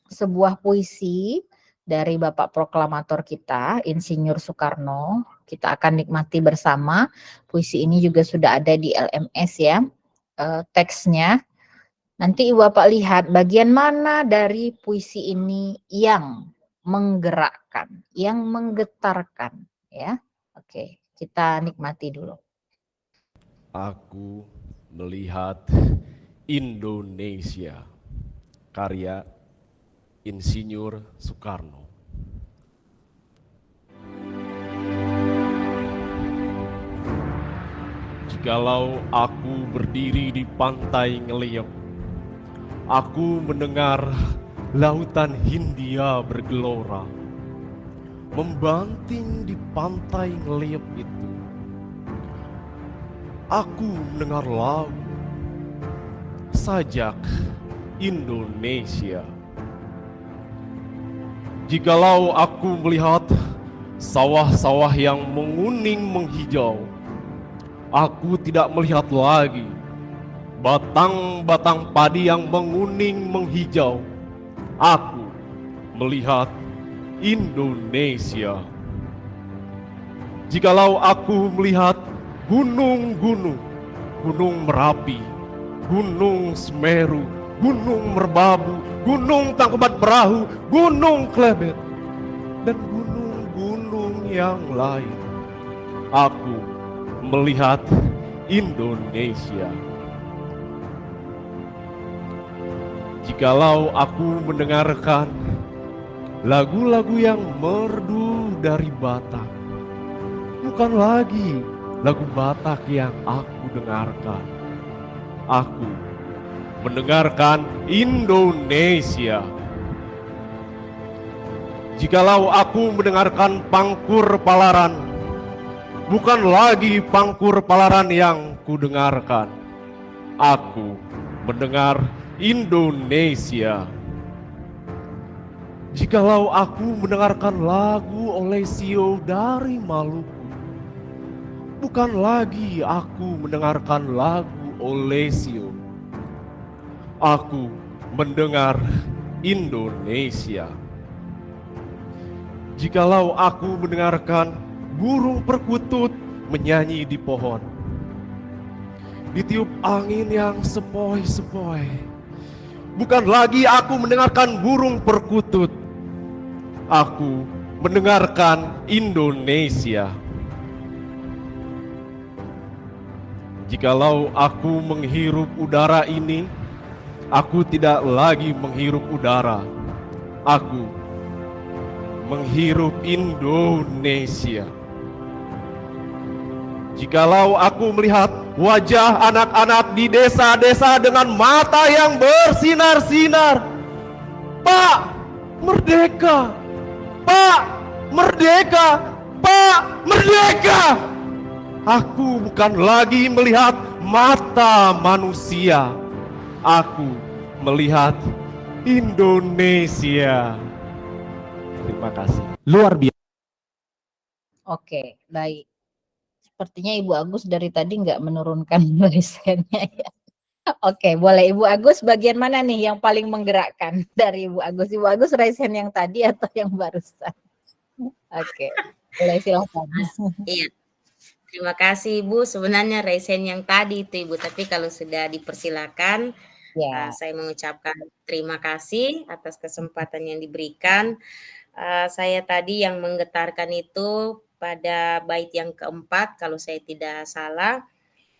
sebuah puisi dari Bapak Proklamator kita, Insinyur Soekarno. Kita akan nikmati bersama. Puisi ini juga sudah ada di LMS ya, teksnya. Nanti Ibu Bapak lihat bagian mana dari puisi ini yang menggerakkan, yang menggetarkan ya. Oke, kita nikmati dulu. Aku melihat Indonesia, karya Insinyur Soekarno. Jika Jikalau aku berdiri di pantai Ngeliep, aku mendengar lautan Hindia bergelora, membanting di pantai Ngeliep itu. Aku mendengar lagu sajak Indonesia. Jikalau aku melihat sawah-sawah yang menguning menghijau, aku tidak melihat lagi batang-batang padi yang menguning menghijau. Aku melihat Indonesia. Jikalau aku melihat gunung-gunung, Gunung Merapi, Gunung Semeru, Gunung Merbabu, Gunung Tangkuban Perahu, Gunung Klebet, dan gunung-gunung yang lain, aku melihat Indonesia. Jikalau aku mendengarkan lagu-lagu yang merdu dari Batak, bukan lagi lagu Batak yang aku dengarkan. Aku mendengarkan Indonesia. Jikalau aku mendengarkan Pangkur Palaran, bukan lagi Pangkur Palaran yang kudengarkan. Aku mendengar Indonesia. Jikalau aku mendengarkan lagu Olesio dari Maluku, bukan lagi aku mendengarkan lagu Olesio. Aku mendengar Indonesia. Jikalau aku mendengarkan burung perkutut menyanyi di pohon, ditiup angin yang sepoi-sepoi, bukan lagi aku mendengarkan burung perkutut. Aku mendengarkan Indonesia. Jikalau aku menghirup udara ini, aku tidak lagi menghirup udara. Aku menghirup Indonesia. Jikalau aku melihat wajah anak-anak di desa-desa dengan mata yang bersinar-sinar, Pak, merdeka! Pak, merdeka! Pak, merdeka! Aku bukan lagi melihat mata manusia. Aku melihat Indonesia. Terima kasih. Luar biasa. Oke, baik. Sepertinya Ibu Agus dari tadi nggak menurunkan raisennya ya. Oke, boleh Ibu Agus bagian mana nih yang paling menggerakkan dari Ibu Agus? Ibu Agus raisen yang tadi atau yang barusan? Oke, boleh silakan. Iya. Terima kasih Ibu. Sebenarnya raisen yang tadi itu Ibu, tapi kalau sudah dipersilakan, saya mengucapkan terima kasih atas kesempatan yang diberikan. Saya tadi yang menggetarkan itu pada bait yang keempat, kalau saya tidak salah,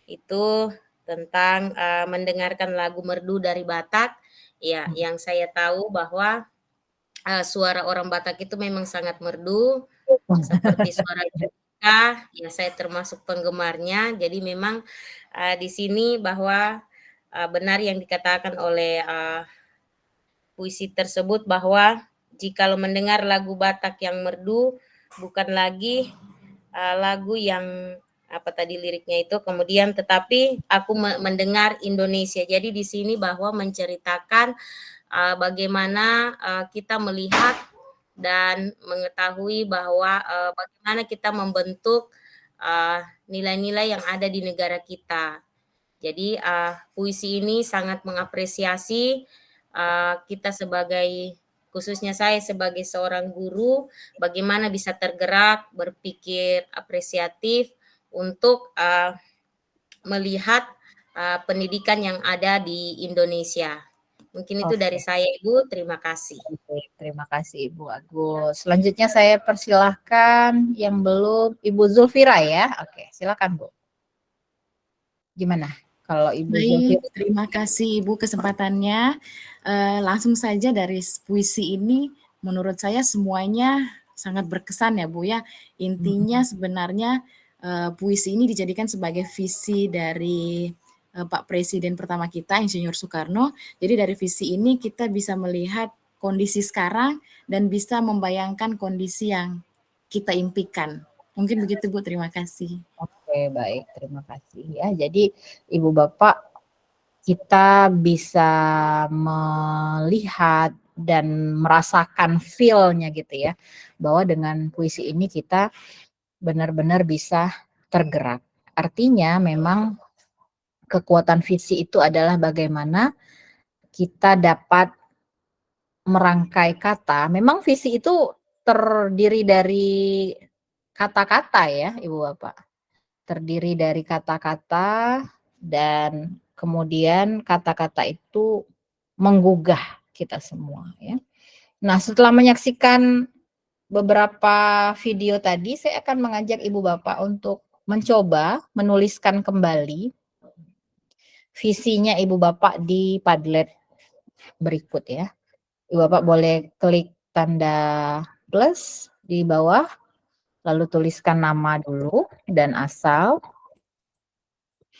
itu tentang mendengarkan lagu merdu dari Batak. Ya, yang saya tahu bahwa suara orang Batak itu memang sangat merdu, seperti suara Judika, ya saya termasuk penggemarnya. Jadi memang di sini bahwa benar yang dikatakan oleh puisi tersebut bahwa jikalau mendengar lagu Batak yang merdu, bukan lagi lagu yang apa tadi liriknya itu, kemudian tetapi aku mendengar Indonesia. Jadi di sini bahwa menceritakan bagaimana kita melihat dan mengetahui bahwa bagaimana kita membentuk nilai-nilai yang ada di negara kita. Jadi puisi ini sangat mengapresiasi kita sebagai, khususnya saya sebagai seorang guru, bagaimana bisa tergerak, berpikir apresiatif untuk melihat pendidikan yang ada di Indonesia. Mungkin itu dari saya Ibu, terima kasih. Terima kasih Ibu Agus. Selanjutnya saya persilahkan yang belum Ibu Zulfira ya. Oke, silakan Bu. Gimana kalau Ibu Zulfira? Baik, terima kasih Ibu kesempatannya. Langsung saja dari puisi ini, menurut saya semuanya sangat berkesan ya Bu ya. Intinya sebenarnya puisi ini dijadikan sebagai visi dari Pak Presiden pertama kita, Insinyur Soekarno. Jadi dari visi ini kita bisa melihat kondisi sekarang dan bisa membayangkan kondisi yang kita impikan. Mungkin begitu Bu, terima kasih. Oke, baik, terima kasih ya. Jadi Ibu Bapak, kita bisa melihat dan merasakan feel-nya gitu ya, bahwa dengan puisi ini kita benar-benar bisa tergerak. Artinya memang kekuatan visi itu adalah bagaimana kita dapat merangkai kata. Memang visi itu terdiri dari kata-kata ya, Ibu Bapak. Terdiri dari kata-kata dan kemudian kata-kata itu menggugah kita semua ya. Nah, setelah menyaksikan beberapa video tadi, saya akan mengajak Ibu Bapak untuk mencoba menuliskan kembali visinya Ibu Bapak di Padlet berikut ya. Ibu Bapak boleh klik tanda plus di bawah, lalu tuliskan nama dulu dan asal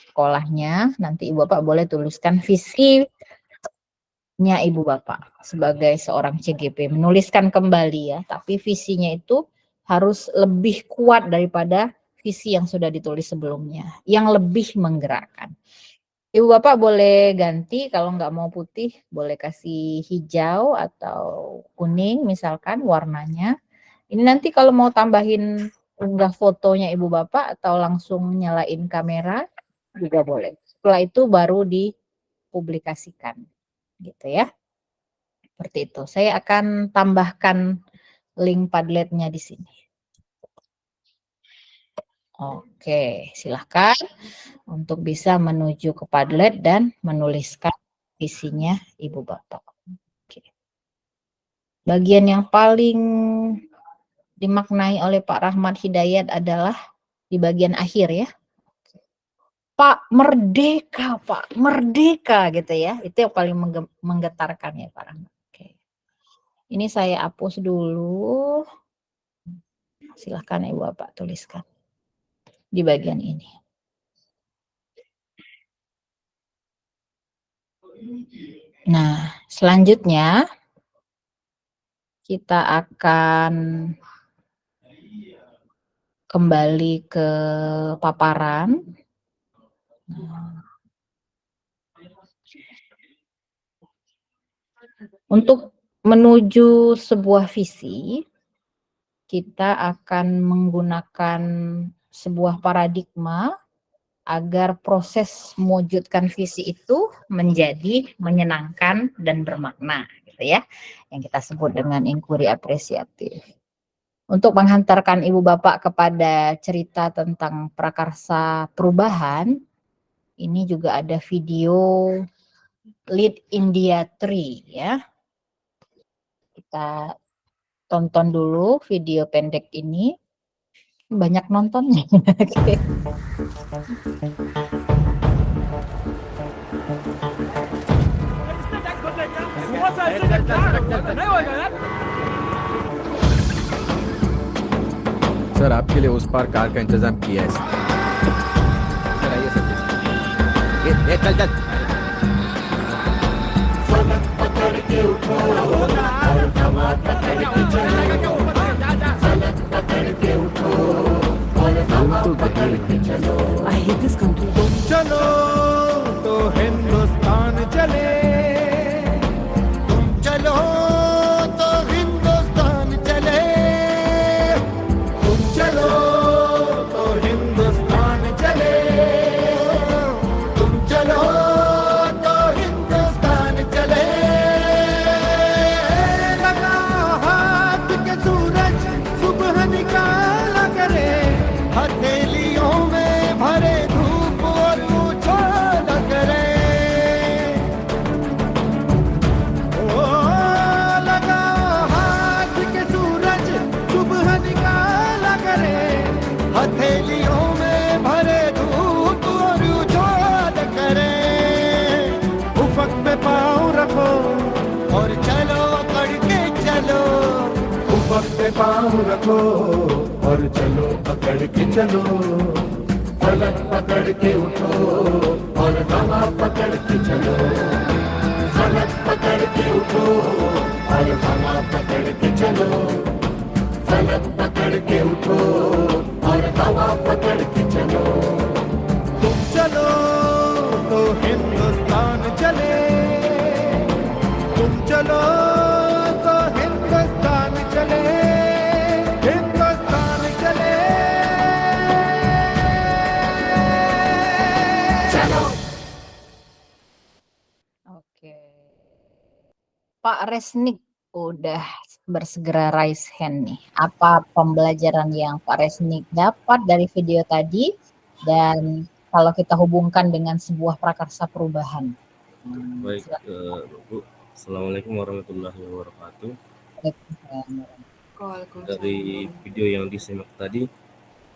sekolahnya. Nanti Ibu Bapak boleh tuliskan visinya Ibu Bapak sebagai seorang CGP. Menuliskan kembali ya, tapi visinya itu harus lebih kuat daripada visi yang sudah ditulis sebelumnya, yang lebih menggerakkan. Ibu Bapak boleh ganti, kalau nggak mau putih boleh kasih hijau atau kuning misalkan warnanya. Ini nanti kalau mau tambahin unggah fotonya Ibu Bapak atau langsung nyalain kamera juga boleh. Setelah itu baru dipublikasikan gitu ya. Seperti itu. Saya akan tambahkan link Padletnya di sini. Oke, silahkan untuk bisa menuju ke Padlet dan menuliskan visinya Ibu Bapak. Oke. Bagian yang paling dimaknai oleh Pak Rahmat Hidayat adalah di bagian akhir ya. Pak merdeka, Pak merdeka gitu ya. Itu yang paling menggetarkan ya Pak Rahmat. Oke. Ini saya hapus dulu. Silahkan Ibu Bapak tuliskan di bagian ini. Nah, selanjutnya kita akan kembali ke paparan. Untuk menuju sebuah visi, kita akan menggunakan sebuah paradigma agar proses mewujudkan visi itu menjadi menyenangkan dan bermakna, gitu ya, yang kita sebut dengan inquiry apresiatif. Untuk menghantarkan Ibu Bapak kepada cerita tentang prakarsa perubahan, ini juga ada video Lead India Tree ya. Kita tonton dulu video pendek ini. Banyak nontonnya. Sir आपके लिए उस पार कार का इंतजाम किया है सर आइए सर ये चल चल I hate this country. चलो तो हिंदुस्तान चले तुम चलो तो हिंदुस्तान चले तुम चलो तो हिंदुस्तान चले तुम चलो तो हिंदुस्तान चले लगा हाथ के सूरज सुबह निकाला करे हथेलियों में भरे धूप और उछाल करे ओ लगा हाथ के सूरज सुबह निकाला करे हथेलियों में भरे धूप और उछाल करे उफक पे पाँव रखो और चलो अकड़ के चलो उफक पे पाँव रखो और चलो पकड़ के चलो, फलक पकड़ के उठो और हवा पकड़ के चलो, फलक पकड़ के उठो और हवा पकड़ के चलो, फलक पकड़ के उठो और हवा पकड़ के चलो। तुम चलो तो हिंदुस्तान चले, तुम चलो तो हिंदुस्तान चले, हिंदुस्तान चले। चलो। Oke. Pak Resnik udah bersegera raise hand nih. Apa pembelajaran yang Pak Resnik dapat dari video tadi dan kalau kita hubungkan dengan sebuah prakarsa perubahan? Baik, Bu. Assalamualaikum warahmatullahi wabarakatuh. Dari video yang disimak tadi,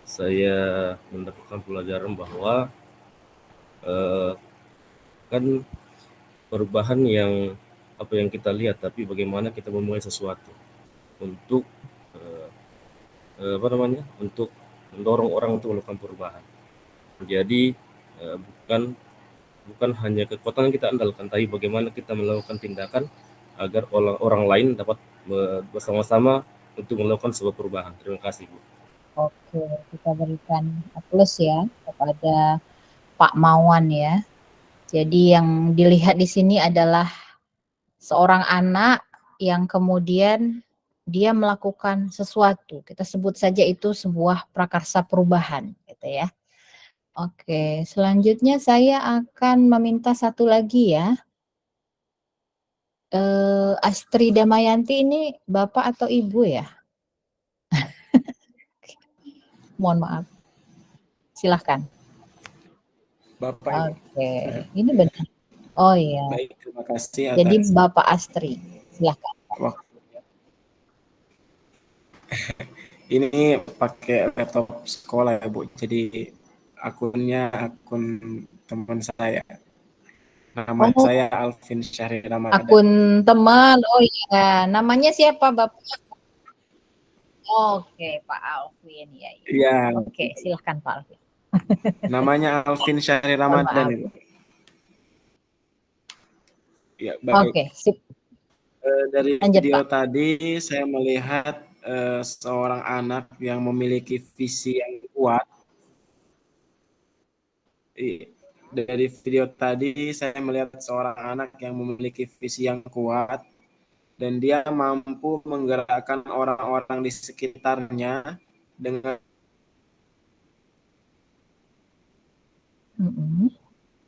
saya mendapatkan pelajaran bahwa kan perubahan yang apa yang kita lihat, tapi bagaimana kita memulai sesuatu untuk untuk mendorong orang untuk melakukan perubahan. Jadi bukan hanya kekuatan yang kita andalkan, tapi bagaimana kita melakukan tindakan agar orang lain dapat bersama-sama untuk melakukan sebuah perubahan. Terima kasih, Bu. Oke, kita berikan plus ya kepada Pak Mawan ya. Jadi yang dilihat di sini adalah seorang anak yang kemudian dia melakukan sesuatu. Kita sebut saja itu sebuah prakarsa perubahan, gitu ya. Oke, selanjutnya saya akan meminta satu lagi ya. Astri Damayanti ini Bapak atau Ibu ya? Mohon maaf. Silahkan. Bapak. Oke, ini benar. Oh iya. Baik, terima kasih. Jadi Bapak Astri, silahkan. Ini pakai laptop sekolah ya, Bu. Jadi akunnya akun teman saya. Nama saya Alvin Syahri Ramadan. Akun teman, oh iya. Namanya siapa Bapak? Oke, Pak Alvin. Ya, ya. Iya. Oke, silahkan Pak Alvin. Namanya Alvin Syahri Ramadan, Ibu. Ya, baik. Oke, sip. Dari Lanjut, video Pak. tadi saya melihat seorang anak yang memiliki visi yang kuat. Dari video tadi saya melihat seorang anak yang memiliki visi yang kuat dan dia mampu menggerakkan orang-orang di sekitarnya dengan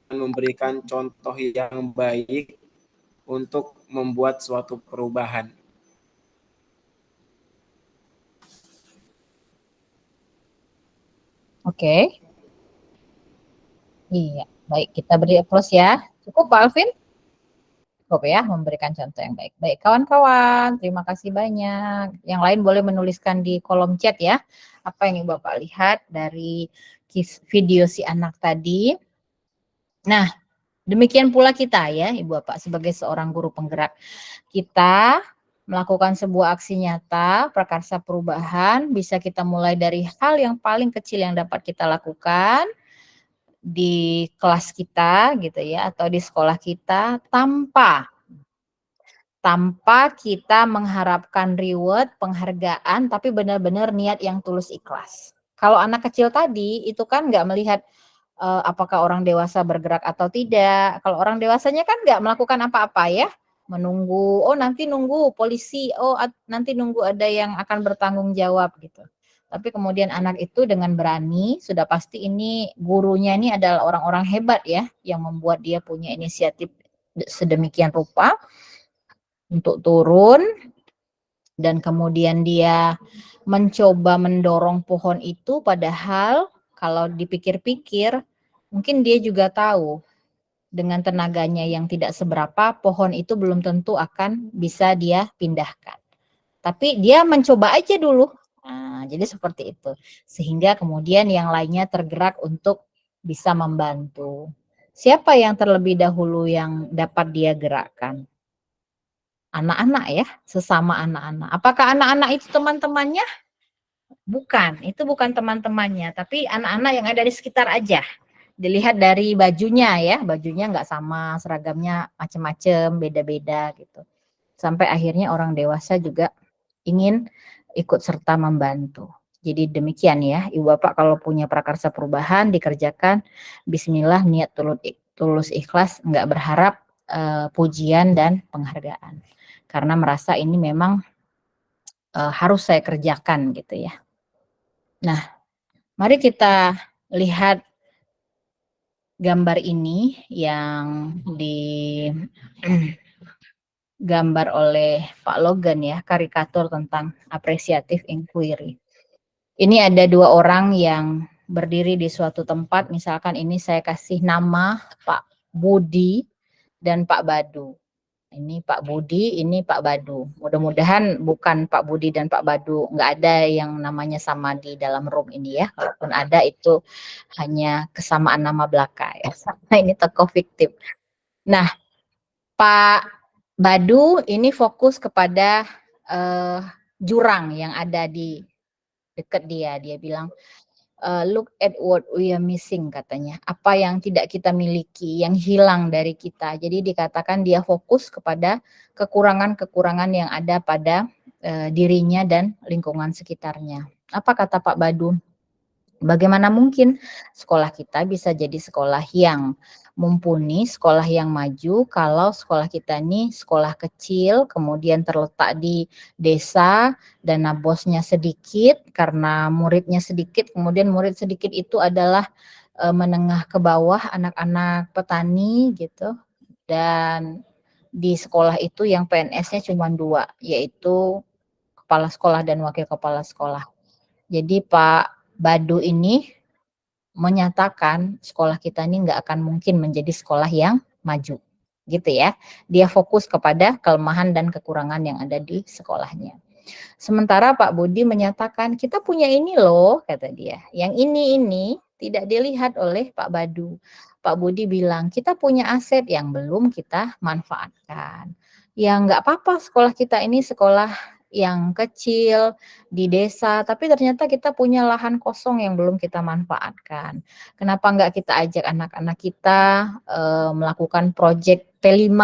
memberikan contoh yang baik untuk membuat suatu perubahan. Oke. Iya, baik, kita beri plus ya. Cukup Pak Alvin? Cukup ya, memberikan contoh yang baik. Baik, kawan-kawan, terima kasih banyak. Yang lain boleh menuliskan di kolom chat ya, apa yang Bapak lihat dari video si anak tadi. Nah, demikian pula kita ya, Ibu Bapak, sebagai seorang guru penggerak. Kita melakukan sebuah aksi nyata, prakarsa perubahan, bisa kita mulai dari hal yang paling kecil yang dapat kita lakukan di kelas kita gitu ya, atau di sekolah kita, tanpa kita mengharapkan reward, penghargaan, tapi benar-benar niat yang tulus ikhlas. Kalau anak kecil tadi itu kan nggak melihat apakah orang dewasa bergerak atau tidak. Kalau orang dewasanya kan nggak melakukan apa-apa ya, menunggu, oh nanti nunggu polisi, oh nanti nunggu ada yang akan bertanggung jawab gitu. Tapi kemudian anak itu dengan berani, sudah pasti ini gurunya ini adalah orang-orang hebat ya, yang membuat dia punya inisiatif sedemikian rupa untuk turun, dan kemudian dia mencoba mendorong pohon itu, padahal kalau dipikir-pikir, mungkin dia juga tahu dengan tenaganya yang tidak seberapa, pohon itu belum tentu akan bisa dia pindahkan. Tapi dia mencoba aja dulu. Nah, jadi seperti itu. Sehingga kemudian yang lainnya tergerak untuk bisa membantu. Siapa yang terlebih dahulu yang dapat dia gerakkan? Anak-anak ya, sesama anak-anak. Apakah anak-anak itu teman-temannya? Bukan, itu bukan teman-temannya, tapi anak-anak yang ada di sekitar aja. Dilihat dari bajunya ya, bajunya nggak sama, seragamnya macem-macem, beda-beda gitu. Sampai akhirnya orang dewasa juga ingin ikut serta membantu. Jadi demikian ya, Ibu Bapak kalau punya prakarsa perubahan dikerjakan, bismillah, niat tulus ikhlas, nggak berharap pujian dan penghargaan. Karena merasa ini memang harus saya kerjakan gitu ya. Nah, mari kita lihat gambar ini yang digambar oleh Pak Logan ya, karikatur tentang appreciative inquiry. Ini ada dua orang yang berdiri di suatu tempat, misalkan ini saya kasih nama Pak Budi dan Pak Badu. Ini Pak Budi, ini Pak Badu. Mudah-mudahan bukan Pak Budi dan Pak Badu, nggak ada yang namanya sama di dalam room ini ya. Kalaupun ada itu hanya kesamaan nama belaka ya. Nah, ini tokoh fiktif. Nah, Pak Badu ini fokus kepada jurang yang ada di dekat dia. Dia bilang, look at what we are missing katanya. Apa yang tidak kita miliki, yang hilang dari kita. Jadi dikatakan dia fokus kepada kekurangan-kekurangan yang ada pada dirinya dan lingkungan sekitarnya. Apa kata Pak Badu? Bagaimana mungkin sekolah kita bisa jadi sekolah yang mumpuni, sekolah yang maju, kalau sekolah kita ini sekolah kecil, kemudian terletak di desa, dana bosnya sedikit, karena muridnya sedikit, kemudian murid sedikit itu adalah menengah ke bawah, anak-anak petani gitu, dan di sekolah itu yang PNS-nya cuma 2, yaitu kepala sekolah dan wakil kepala sekolah. Jadi Pak Badu ini menyatakan sekolah kita ini nggak akan mungkin menjadi sekolah yang maju, gitu ya. Dia fokus kepada kelemahan dan kekurangan yang ada di sekolahnya. Sementara Pak Budi menyatakan kita punya ini loh, kata dia. Yang ini tidak dilihat oleh Pak Badu. Pak Budi bilang kita punya aset yang belum kita manfaatkan. Ya nggak apa-apa sekolah kita ini sekolah yang kecil di desa, tapi ternyata kita punya lahan kosong yang belum kita manfaatkan. Kenapa nggak kita ajak anak-anak kita melakukan proyek P5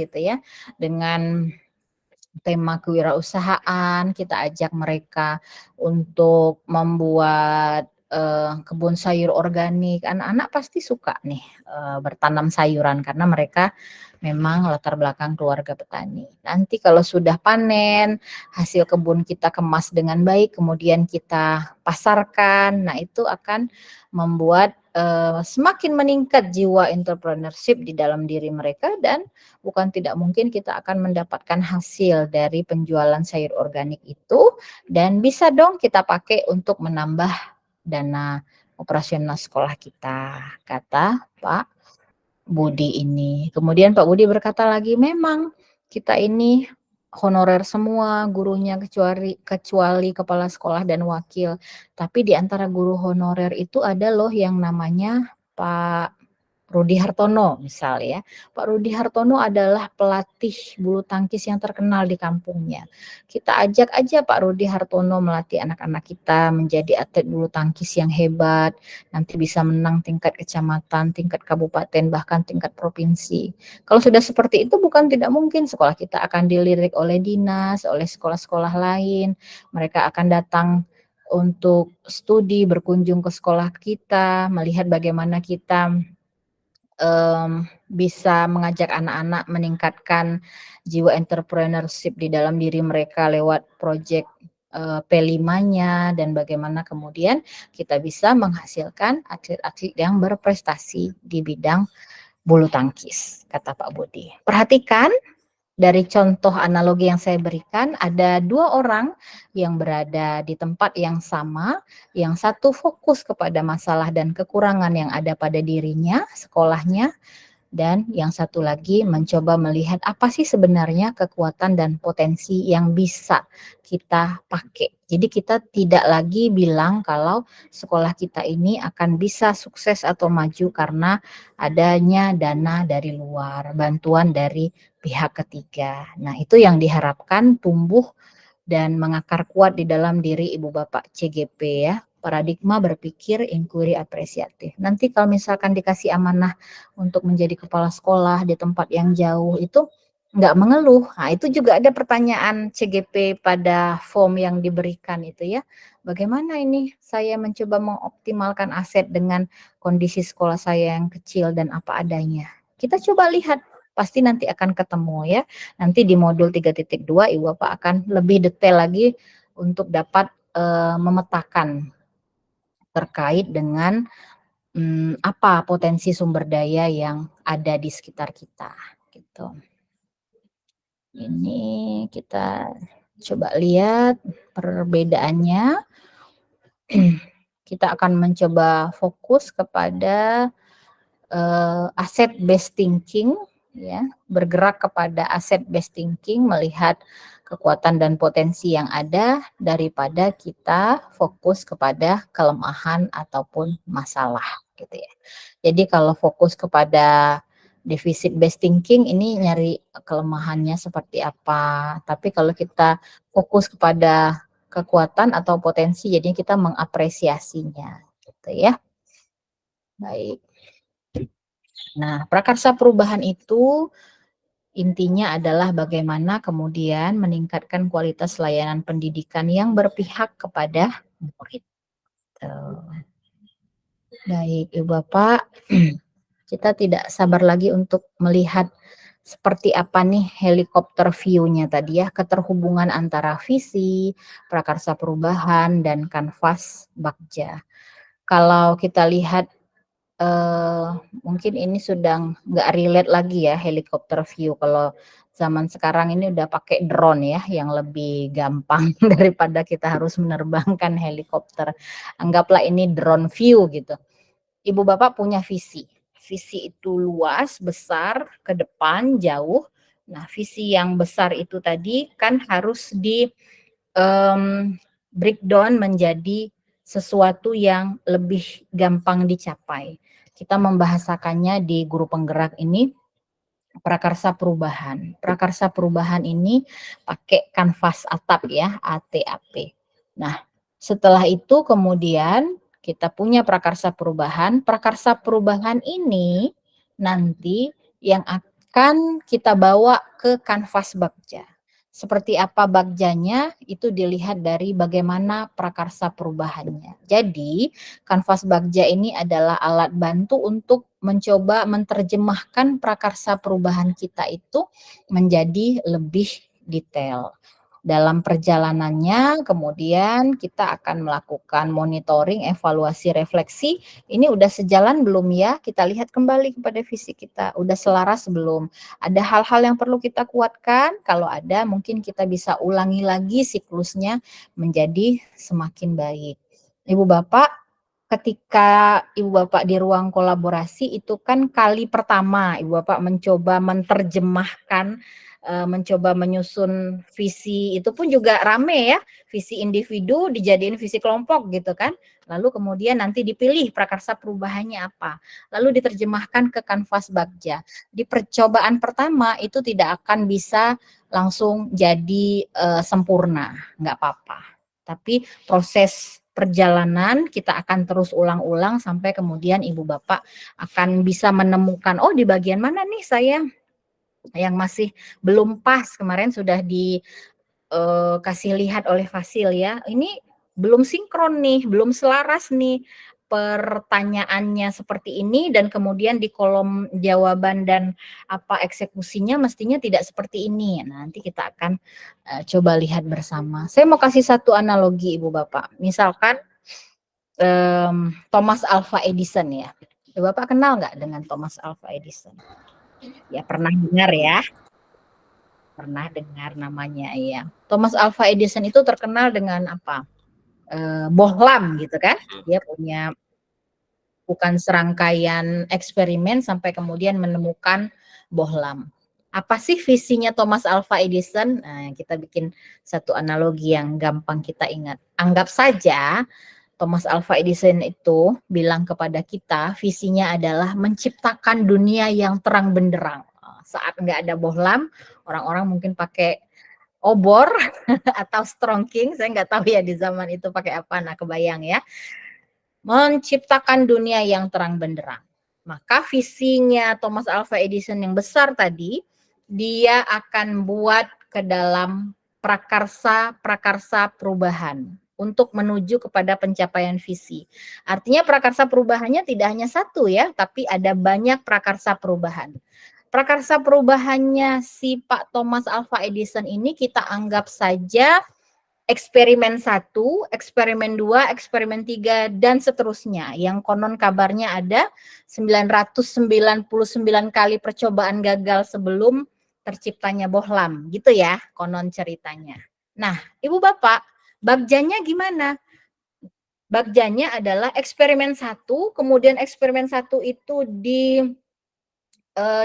gitu ya, dengan tema kewirausahaan, kita ajak mereka untuk membuat kebun sayur organik. Anak-anak pasti suka nih bertanam sayuran karena mereka memang latar belakang keluarga petani. Nanti kalau sudah panen, hasil kebun kita kemas dengan baik, kemudian kita pasarkan, nah itu akan membuat semakin meningkat jiwa entrepreneurship di dalam diri mereka, dan bukan tidak mungkin kita akan mendapatkan hasil dari penjualan sayur organik itu, dan bisa dong kita pakai untuk menambah dana operasional sekolah kita, kata Pak Budi ini. Kemudian Pak Budi berkata lagi, memang kita ini honorer semua gurunya kecuali kepala sekolah dan wakil. Tapi di antara guru honorer itu ada loh yang namanya Pak Rudi Hartono misal ya. Pak Rudi Hartono adalah pelatih bulu tangkis yang terkenal di kampungnya. Kita ajak aja Pak Rudi Hartono melatih anak-anak kita menjadi atlet bulu tangkis yang hebat, nanti bisa menang tingkat kecamatan, tingkat kabupaten, bahkan tingkat provinsi. Kalau sudah seperti itu bukan tidak mungkin sekolah kita akan dilirik oleh dinas, oleh sekolah-sekolah lain. Mereka akan datang untuk studi, berkunjung ke sekolah kita, melihat bagaimana kita bisa mengajak anak-anak meningkatkan jiwa entrepreneurship di dalam diri mereka lewat proyek P5-nya, dan bagaimana kemudian kita bisa menghasilkan atlet-atlet yang berprestasi di bidang bulu tangkis, kata Pak Budi. Perhatikan dari contoh analogi yang saya berikan, ada 2 orang yang berada di tempat yang sama, yang satu fokus kepada masalah dan kekurangan yang ada pada dirinya, sekolahnya, dan yang satu lagi mencoba melihat apa sih sebenarnya kekuatan dan potensi yang bisa kita pakai. Jadi kita tidak lagi bilang kalau sekolah kita ini akan bisa sukses atau maju karena adanya dana dari luar, bantuan dari pihak ketiga. Nah, itu yang diharapkan tumbuh dan mengakar kuat di dalam diri Ibu Bapak CGP ya. Paradigma berpikir, inquiry apresiatif. Nanti kalau misalkan dikasih amanah untuk menjadi kepala sekolah di tempat yang jauh itu nggak mengeluh. Nah, itu juga ada pertanyaan CGP pada form yang diberikan itu ya. Bagaimana ini saya mencoba mengoptimalkan aset dengan kondisi sekolah saya yang kecil dan apa adanya. Kita coba lihat, pasti nanti akan ketemu ya. Nanti di modul 3.2 Ibu Bapak akan lebih detail lagi untuk dapat memetakan terkait dengan apa potensi sumber daya yang ada di sekitar kita gitu. Ini kita coba lihat perbedaannya. Kita akan mencoba fokus kepada asset based thinking ya, bergerak kepada asset based thinking, melihat kekuatan dan potensi yang ada daripada kita fokus kepada kelemahan ataupun masalah gitu ya. Jadi kalau fokus kepada deficit based thinking ini nyari kelemahannya seperti apa, tapi kalau kita fokus kepada kekuatan atau potensi jadinya kita mengapresiasinya gitu ya. Baik. Nah, prakarsa perubahan itu intinya adalah bagaimana kemudian meningkatkan kualitas layanan pendidikan yang berpihak kepada murid. Baik, Ibu Bapak, kita tidak sabar lagi untuk melihat seperti apa nih helikopter view-nya tadi ya, keterhubungan antara visi, prakarsa perubahan, dan kanvas Bagja. Kalau kita lihat mungkin ini sudah nggak relate lagi ya helikopter view. Kalau zaman sekarang ini udah pakai drone ya, yang lebih gampang daripada kita harus menerbangkan helikopter. Anggaplah ini drone view gitu. Ibu Bapak punya visi. Visi itu luas, besar, ke depan, jauh. Nah, visi yang besar itu tadi kan harus di breakdown menjadi sesuatu yang lebih gampang dicapai. Kita membahasakannya di guru penggerak ini prakarsa perubahan. Prakarsa perubahan ini pakai kanvas atap ya, ATAP. Nah, setelah itu kemudian kita punya prakarsa perubahan. Prakarsa perubahan ini nanti yang akan kita bawa ke kanvas Bagja. Seperti apa Bagjanya itu dilihat dari bagaimana prakarsa perubahannya. Jadi kanvas Bagja ini adalah alat bantu untuk mencoba menerjemahkan prakarsa perubahan kita itu menjadi lebih detail. Dalam perjalanannya kemudian kita akan melakukan monitoring, evaluasi, refleksi. Ini udah sejalan belum ya? Kita lihat kembali kepada visi kita. Udah selaras belum? Ada hal-hal yang perlu kita kuatkan? Kalau ada mungkin kita bisa ulangi lagi siklusnya menjadi semakin baik. Ibu Bapak, ketika Ibu Bapak di ruang kolaborasi itu kan kali pertama Ibu Bapak mencoba menerjemahkan, mencoba menyusun visi, itu pun juga rame ya, visi individu dijadiin visi kelompok gitu kan, lalu kemudian nanti dipilih prakarsa perubahannya apa, lalu diterjemahkan ke kanvas Bagja. Di percobaan pertama itu tidak akan bisa langsung jadi sempurna, nggak apa-apa, tapi proses perjalanan kita akan terus ulang-ulang sampai kemudian Ibu Bapak akan bisa menemukan, oh di bagian mana nih saya yang masih belum pas. Kemarin sudah dikasih lihat oleh Fasil ya, ini belum sinkron nih, belum selaras nih pertanyaannya seperti ini, dan kemudian di kolom jawaban dan apa eksekusinya mestinya tidak seperti ini. Nanti kita akan coba lihat bersama. Saya mau kasih satu analogi Ibu Bapak. Misalkan Thomas Alva Edison ya. Ibu Bapak kenal nggak dengan Thomas Alva Edison? Ya pernah dengar ya. Pernah dengar namanya ya. Thomas Alva Edison itu terkenal dengan apa? Bohlam gitu kan. Dia punya bukan serangkaian eksperimen sampai kemudian menemukan bohlam. Apa sih visinya Thomas Alva Edison? Nah, kita bikin satu analogi yang gampang kita ingat. Anggap saja Thomas Alva Edison itu bilang kepada kita, visinya adalah menciptakan dunia yang terang benderang. Saat nggak ada bohlam, orang-orang mungkin pakai obor atau strongking, saya nggak tahu ya di zaman itu pakai apa, nah kebayang ya. Menciptakan dunia yang terang benderang. Maka visinya Thomas Alva Edison yang besar tadi, dia akan buat ke dalam prakarsa-prakarsa perubahan untuk menuju kepada pencapaian visi. Artinya prakarsa perubahannya tidak hanya satu ya, tapi ada banyak prakarsa perubahan. Prakarsa perubahannya si Pak Thomas Alva Edison ini kita anggap saja eksperimen 1, eksperimen 2, eksperimen 3, dan seterusnya. Yang konon kabarnya ada 999 kali percobaan gagal sebelum terciptanya bohlam. Gitu ya, konon ceritanya. Nah, Ibu Bapak, bagjanya gimana? Bagjanya adalah eksperimen 1, kemudian eksperimen 1 itu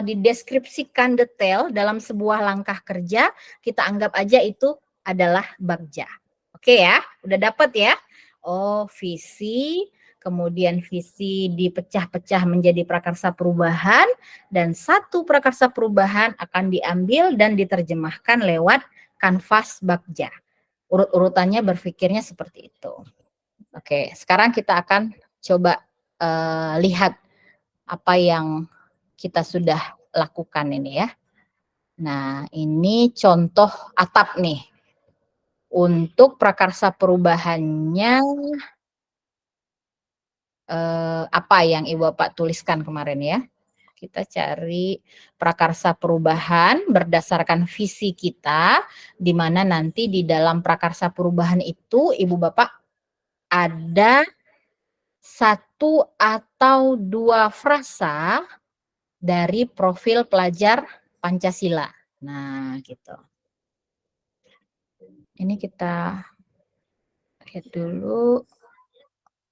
dideskripsikan detail dalam sebuah langkah kerja, kita anggap aja itu adalah bagja. Oke ya, udah dapat ya? Oh, visi, kemudian visi dipecah-pecah menjadi prakarsa perubahan, dan satu prakarsa perubahan akan diambil dan diterjemahkan lewat kanvas bagja. Urut-urutannya berpikirnya seperti itu. Oke, sekarang kita akan coba lihat apa yang kita sudah lakukan ini ya. Nah, ini contoh atap nih. Untuk prakarsa perubahannya, apa yang Ibu Bapak tuliskan kemarin ya. Kita cari prakarsa perubahan berdasarkan visi kita, di mana nanti di dalam prakarsa perubahan itu Ibu Bapak ada 1 atau 2 frasa dari profil pelajar Pancasila. Nah, gitu. Ini kita lihat dulu.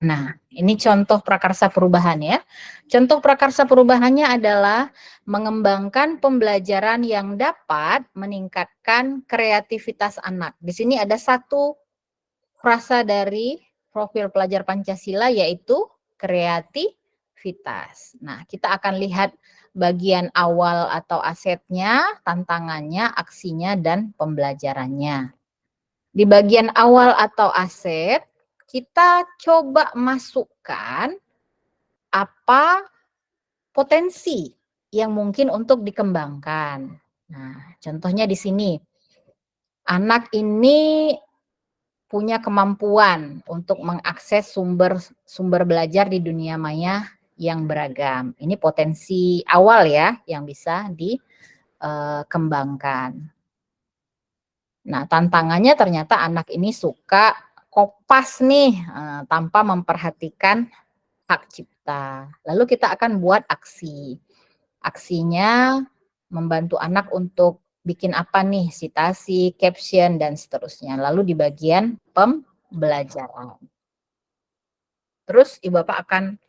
Nah, ini contoh prakarsa perubahan ya. Contoh prakarsa perubahannya adalah mengembangkan pembelajaran yang dapat meningkatkan kreativitas anak. Di sini ada 1 frasa dari profil pelajar Pancasila, yaitu kreativitas. Nah, kita akan lihat bagian awal atau asetnya, tantangannya, aksinya, dan pembelajarannya. Di bagian awal atau aset, kita coba masukkan apa potensi yang mungkin untuk dikembangkan. Nah, contohnya di sini. Anak ini punya kemampuan untuk mengakses sumber belajar di dunia maya yang beragam. Ini potensi awal ya yang bisa dikembangkan. Nah, tantangannya ternyata anak ini suka kopas nih tanpa memperhatikan hak cipta. Lalu kita akan buat aksi. Aksinya membantu anak untuk bikin apa nih, citasi, caption, dan seterusnya. Lalu di bagian pembelajaran. Terus Ibu Bapak akan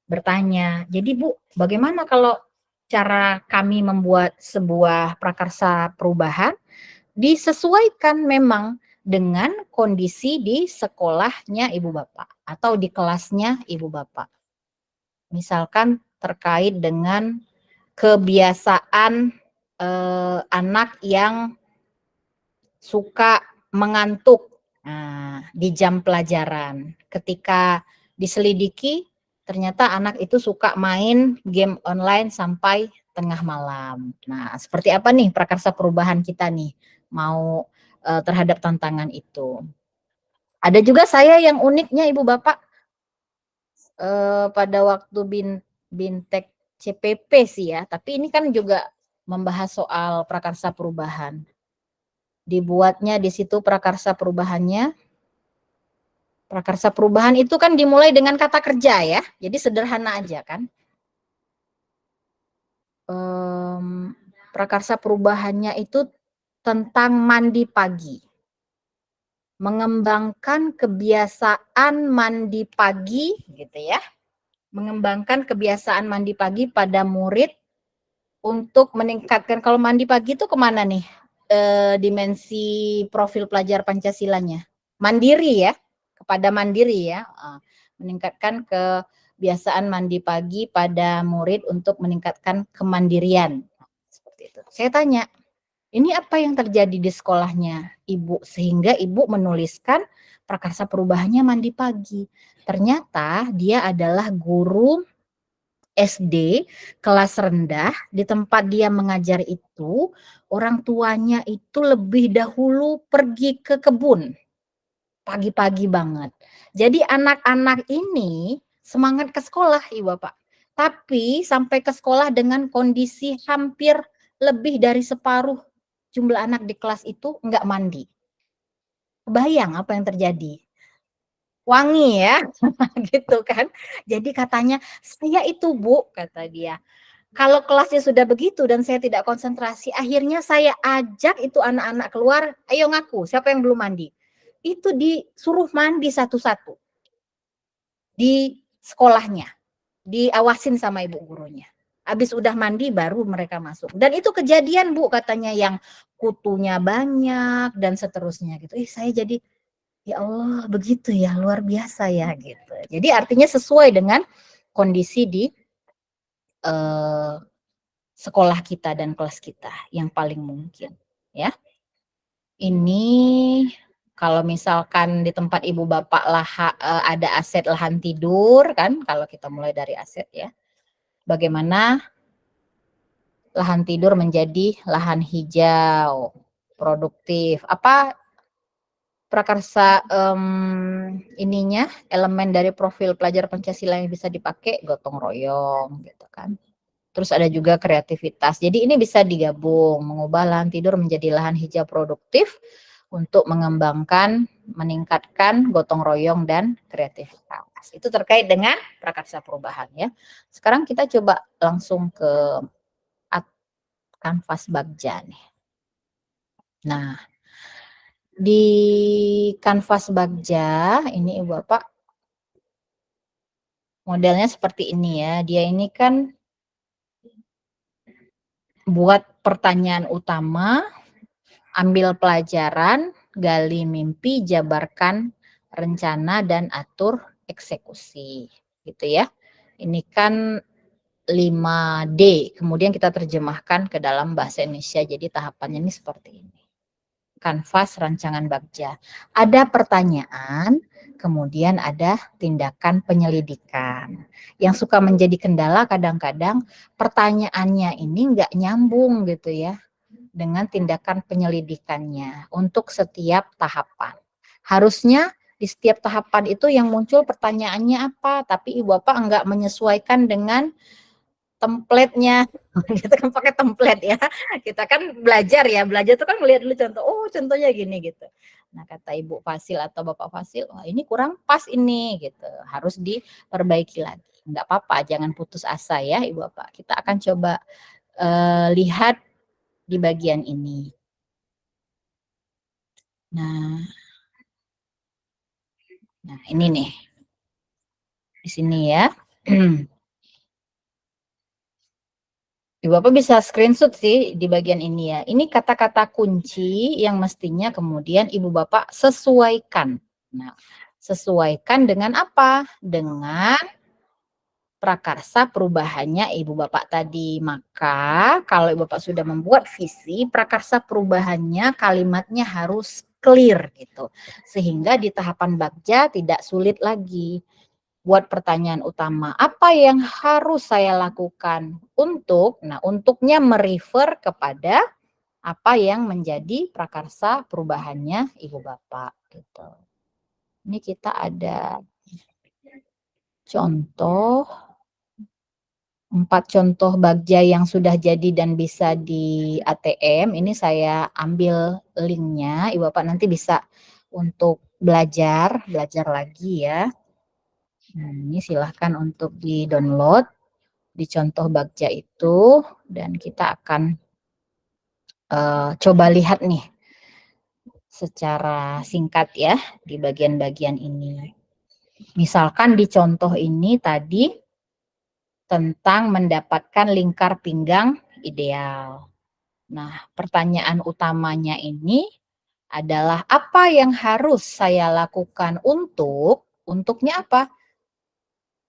bertanya, jadi Bu, bagaimana kalau cara kami membuat sebuah prakarsa perubahan disesuaikan memang dengan kondisi di sekolahnya Ibu Bapak atau di kelasnya Ibu Bapak. Misalkan terkait dengan kebiasaan anak yang suka mengantuk di jam pelajaran. Ketika diselidiki, ternyata anak itu suka main game online sampai tengah malam. Nah, seperti apa nih prakarsa perubahan kita nih mau terhadap tantangan itu. Ada juga saya yang uniknya Ibu Bapak pada waktu Bintek CPP sih ya, tapi ini kan juga membahas soal prakarsa perubahan. Dibuatnya di situ prakarsa perubahannya. Prakarsa perubahan itu kan dimulai dengan kata kerja ya, jadi sederhana aja kan. Prakarsa perubahannya itu tentang mandi pagi. Mengembangkan kebiasaan mandi pagi gitu ya. Mengembangkan kebiasaan mandi pagi pada murid untuk meningkatkan, kalau mandi pagi itu kemana nih dimensi profil pelajar Pancasilanya? Mandiri ya, kepada mandiri ya. Meningkatkan kebiasaan mandi pagi pada murid untuk meningkatkan kemandirian. Seperti itu. Saya tanya, Ini apa yang terjadi di sekolahnya Ibu, sehingga Ibu menuliskan prakarsa perubahannya mandi pagi. Ternyata dia adalah guru SD kelas rendah. Di tempat dia mengajar itu, orang tuanya itu lebih dahulu pergi ke kebun. Pagi-pagi banget. Jadi anak-anak ini semangat ke sekolah, Ibu Bapak. Tapi sampai ke sekolah dengan kondisi hampir lebih dari separuh jumlah anak di kelas itu enggak mandi. Kebayang apa yang terjadi? Wangi ya, gitu kan. Jadi katanya, saya itu Bu, kata dia, kalau kelasnya sudah begitu dan saya tidak konsentrasi, akhirnya saya ajak itu anak-anak keluar, ayo ngaku, siapa yang belum mandi? Itu disuruh mandi satu-satu di sekolahnya, diawasin sama ibu gurunya. Habis udah mandi baru mereka masuk. Dan itu kejadian Bu, katanya yang kutunya banyak dan seterusnya gitu. Saya jadi, ya Allah begitu ya, luar biasa ya gitu. Jadi artinya sesuai dengan kondisi di sekolah kita dan kelas kita yang paling mungkin ya. Ini kalau misalkan di tempat ibu bapak ada aset lahan tidur kan, kalau kita mulai dari aset ya, bagaimana lahan tidur menjadi lahan hijau produktif. Apa prakarsa ininya, elemen dari profil pelajar Pancasila yang bisa dipakai? Gotong royong gitu kan. Terus ada juga kreativitas. Jadi ini bisa digabung, mengubah lahan tidur menjadi lahan hijau produktif untuk mengembangkan, meningkatkan gotong royong dan kreativitas. Itu terkait dengan prakarsa perubahan ya. Sekarang kita coba langsung ke kanvas Bagja nih. Nah, di kanvas Bagja ini Ibu Bapak modelnya seperti ini ya. Dia ini kan buat pertanyaan utama, ambil pelajaran, gali mimpi, jabarkan rencana, dan atur eksekusi. Gitu ya. Ini kan 5D, kemudian kita terjemahkan ke dalam bahasa Indonesia. Jadi tahapannya ini seperti ini. Kanvas rancangan Bagja. Ada pertanyaan, kemudian ada tindakan penyelidikan. Yang suka menjadi kendala kadang-kadang pertanyaannya ini nggak nyambung gitu ya dengan tindakan penyelidikannya untuk setiap tahapan. Harusnya di setiap tahapan itu yang muncul pertanyaannya apa, tapi Ibu Bapak enggak menyesuaikan dengan template-nya. Kita kan pakai template ya. Kita kan belajar itu kan melihat dulu contoh, oh contohnya gini gitu. Nah kata Ibu Fasil atau Bapak Fasil, wah ini kurang pas ini gitu, harus diperbaiki lagi. Enggak apa-apa, jangan putus asa ya Ibu Bapak. Kita akan coba lihat di bagian ini. Nah ini nih. Di sini ya. Ibu Bapak bisa screenshot sih di bagian ini ya. Ini kata-kata kunci yang mestinya kemudian Ibu Bapak sesuaikan. Nah, sesuaikan dengan apa? Dengan prakarsa perubahannya Ibu Bapak tadi. Maka kalau Ibu Bapak sudah membuat visi, prakarsa perubahannya kalimatnya harus clear gitu. Sehingga di tahapan Bagja tidak sulit lagi. Buat pertanyaan utama, apa yang harus saya lakukan untuk, nah untuknya merefer kepada apa yang menjadi prakarsa perubahannya Ibu Bapak gitu. Ini kita ada contoh 4 contoh Bagja yang sudah jadi dan bisa di ATM. Ini saya ambil linknya, Ibu Bapak nanti bisa untuk belajar lagi ya. Nah, ini silahkan untuk di-download di contoh Bagja itu, dan kita akan coba lihat nih secara singkat ya di bagian-bagian ini. Misalkan di contoh ini tadi tentang mendapatkan lingkar pinggang ideal. Nah, pertanyaan utamanya ini adalah apa yang harus saya lakukan untuknya apa?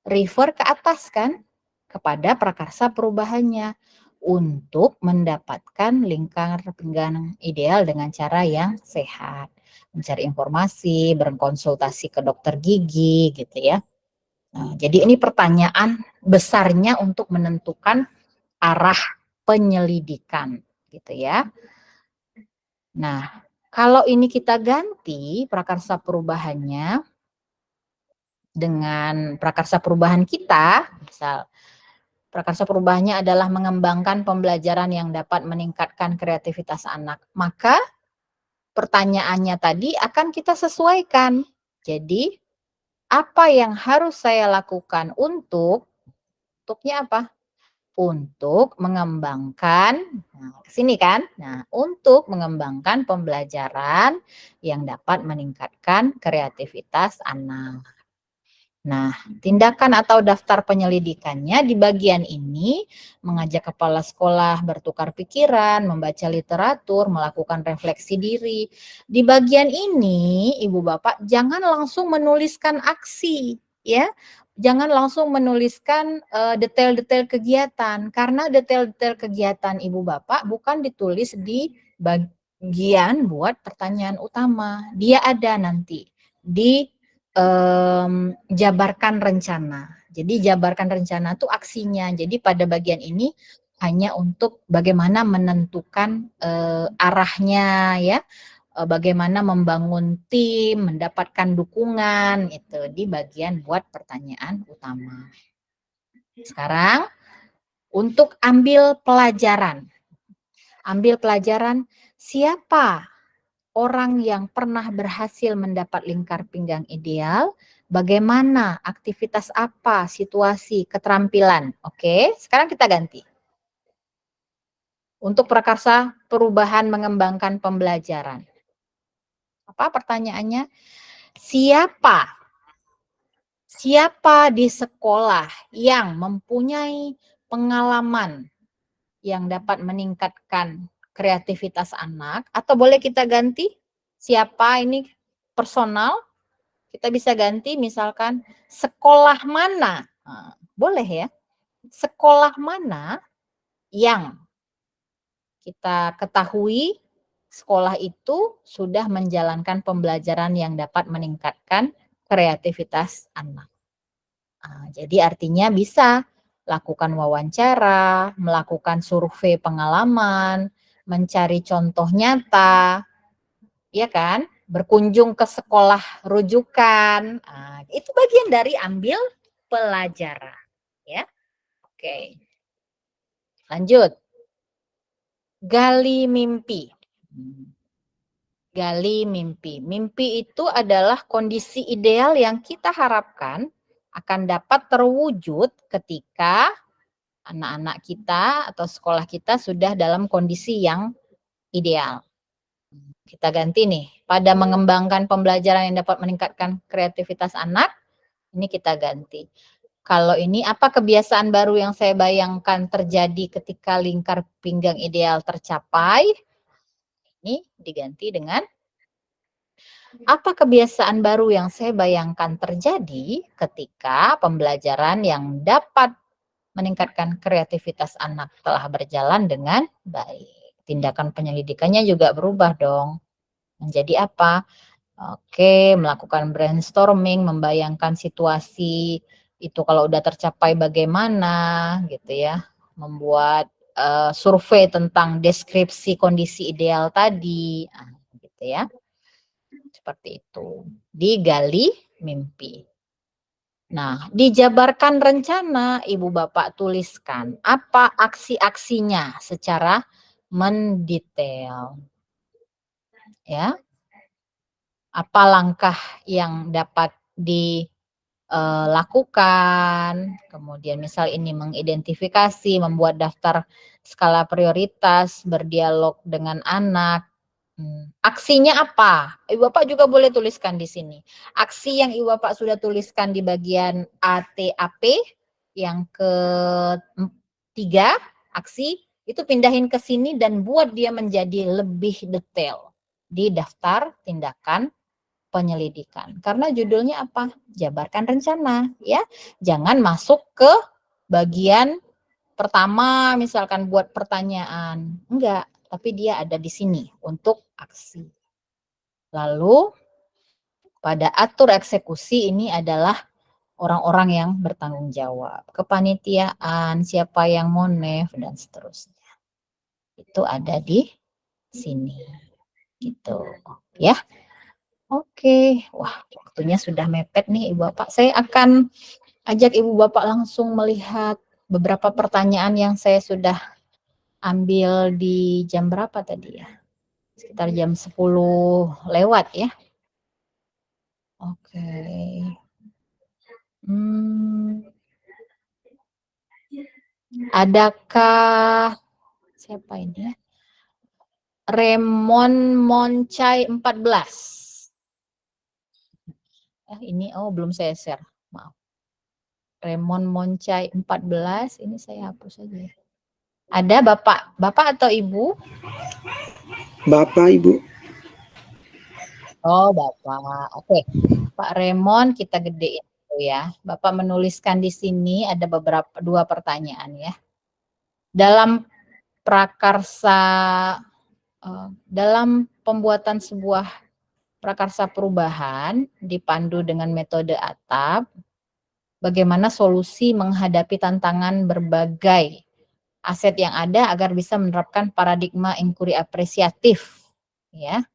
Refer ke atas kan, kepada prakarsa perubahannya. untuk mendapatkan lingkar pinggang ideal dengan cara yang sehat. Mencari informasi, berkonsultasi ke dokter gigi gitu ya. Nah, jadi ini pertanyaan besarnya untuk menentukan arah penyelidikan gitu ya. Nah, kalau ini kita ganti prakarsa perubahannya dengan prakarsa perubahan kita, misal prakarsa perubahannya adalah mengembangkan pembelajaran yang dapat meningkatkan kreativitas anak, maka pertanyaannya tadi akan kita sesuaikan. Jadi, apa yang harus saya lakukan untuknya apa? Untuk mengembangkan, nah, kesini kan? Nah, untuk mengembangkan pembelajaran yang dapat meningkatkan kreativitas anak. Nah, tindakan atau daftar penyelidikannya di bagian ini mengajak kepala sekolah bertukar pikiran, membaca literatur, melakukan refleksi diri. Di bagian ini, Ibu Bapak jangan langsung menuliskan aksi, ya. Jangan langsung menuliskan detail-detail kegiatan, karena detail-detail kegiatan Ibu Bapak bukan ditulis di bagian buat pertanyaan utama. Dia ada nanti di jabarkan rencana. Jadi jabarkan rencana itu aksinya. Jadi pada bagian ini hanya untuk bagaimana menentukan arahnya ya, bagaimana membangun tim, mendapatkan dukungan itu di bagian buat pertanyaan utama. Sekarang untuk ambil pelajaran. Ambil pelajaran siapa orang yang pernah berhasil mendapat lingkar pinggang ideal, bagaimana, aktivitas apa, situasi, keterampilan. Oke, sekarang kita ganti. Untuk prakarsa perubahan mengembangkan pembelajaran. Apa pertanyaannya? Siapa di sekolah yang mempunyai pengalaman yang dapat meningkatkan kreativitas anak, atau boleh kita ganti siapa ini personal, kita bisa ganti misalkan sekolah mana, nah, boleh ya, sekolah mana yang kita ketahui sekolah itu sudah menjalankan pembelajaran yang dapat meningkatkan kreativitas anak. Nah, jadi artinya bisa lakukan wawancara, melakukan survei pengalaman, mencari contoh nyata, ya kan? Berkunjung ke sekolah rujukan. Nah, itu bagian dari ambil pelajaran, ya. Oke. Lanjut. Gali mimpi. Gali mimpi. Mimpi itu adalah kondisi ideal yang kita harapkan akan dapat terwujud ketika anak-anak kita atau sekolah kita sudah dalam kondisi yang ideal. Kita ganti nih, pada mengembangkan pembelajaran yang dapat meningkatkan kreativitas anak, ini kita ganti. Kalau ini apa kebiasaan baru yang saya bayangkan terjadi ketika lingkar pinggang ideal tercapai? Ini diganti dengan apa kebiasaan baru yang saya bayangkan terjadi ketika pembelajaran yang dapat meningkatkan kreativitas anak telah berjalan dengan baik. Tindakan penyelidikannya juga berubah dong. Menjadi apa? Oke, melakukan brainstorming, membayangkan situasi itu kalau udah tercapai bagaimana gitu ya. Membuat survei tentang deskripsi kondisi ideal tadi. Nah, gitu ya. Seperti itu. Digali mimpi. Nah, dijabarkan rencana, Ibu Bapak tuliskan apa aksi-aksinya secara mendetail. Ya. Apa langkah yang dapat dilakukan, kemudian misal ini mengidentifikasi, membuat daftar skala prioritas, berdialog dengan anak. Aksinya apa? Ibu Bapak juga boleh tuliskan di sini. Aksi yang Ibu Bapak sudah tuliskan di bagian ATAP yang ketiga, aksi itu pindahin ke sini dan buat dia menjadi lebih detail di daftar tindakan penyelidikan. Karena judulnya apa? Jabarkan rencana, ya. Jangan masuk ke bagian pertama misalkan buat pertanyaan. Enggak, tapi dia ada di sini untuk aksi. Lalu pada atur eksekusi ini adalah orang-orang yang bertanggung jawab, kepanitiaan, siapa yang monef, dan seterusnya. Itu ada di sini. Gitu. Ya. Oke. Wah, waktunya sudah mepet nih Ibu Bapak. Saya akan ajak Ibu Bapak langsung melihat beberapa pertanyaan yang saya sudah ambil di jam berapa tadi ya? Sekitar jam 10 lewat ya. Oke. Adakah siapa ini ya? Remon Moncai 14. Ini belum saya share. Maaf. Remon Moncai 14, ini saya hapus aja ya. Ada Bapak atau Ibu? Bapak, Ibu. Oh, Bapak. Oke. Pak Remon kita gedein dulu ya. Bapak menuliskan di sini ada dua pertanyaan ya. Dalam prakarsa dalam pembuatan sebuah prakarsa perubahan dipandu dengan metode ATAP, bagaimana solusi menghadapi tantangan berbagai aset yang ada agar bisa menerapkan paradigma inquiry apresiatif ya.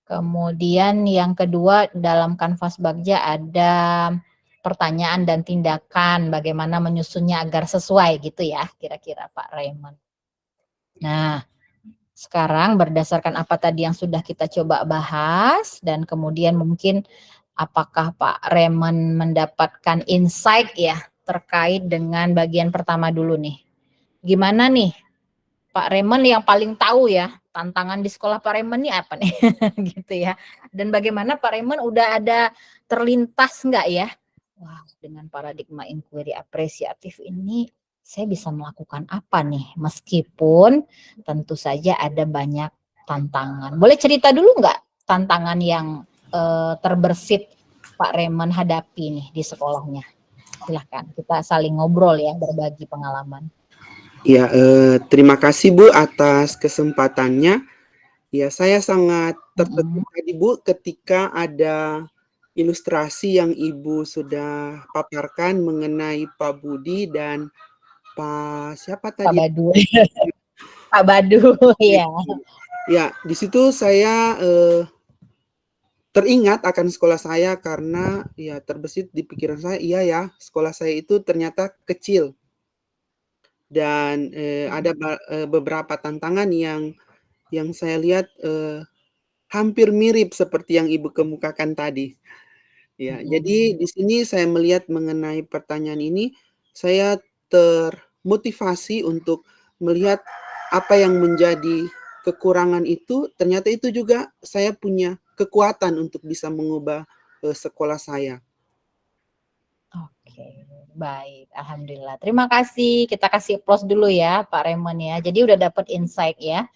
Kemudian yang kedua dalam kanvas Bagja ada pertanyaan dan tindakan bagaimana menyusunnya agar sesuai gitu ya kira-kira Pak Raymond. Nah, sekarang berdasarkan apa tadi yang sudah kita coba bahas dan kemudian mungkin apakah Pak Raymond mendapatkan insight ya terkait dengan bagian pertama dulu nih. Gimana nih Pak Raymond yang paling tahu ya tantangan di sekolah Pak Raymond ini apa nih gitu ya. Dan bagaimana Pak Raymond udah ada terlintas enggak ya? Wah, dengan paradigma inquiry apresiatif ini saya bisa melakukan apa nih meskipun tentu saja ada banyak tantangan. Boleh cerita dulu enggak tantangan yang terbersit Pak Raymond hadapi nih di sekolahnya? Silahkan kita saling ngobrol ya, berbagi pengalaman. Ya, terima kasih Bu atas kesempatannya. Ya, saya sangat tertegun tadi Bu ketika ada ilustrasi yang Ibu sudah paparkan mengenai Pak Budi dan Pak siapa tadi? Pak Badu. Pak Badu, ya. Ya, di situ saya teringat akan sekolah saya karena ya terbesit di pikiran saya, iya ya, sekolah saya itu ternyata kecil. Dan ada beberapa tantangan yang saya lihat hampir mirip seperti yang Ibu kemukakan tadi. Ya, jadi di sini saya melihat mengenai pertanyaan ini, saya termotivasi untuk melihat apa yang menjadi kekurangan itu, ternyata itu juga saya punya kekuatan untuk bisa mengubah sekolah saya. Oke, baik. Alhamdulillah. Terima kasih. Kita kasih applause dulu ya Pak Raymond ya. Jadi udah dapat insight ya.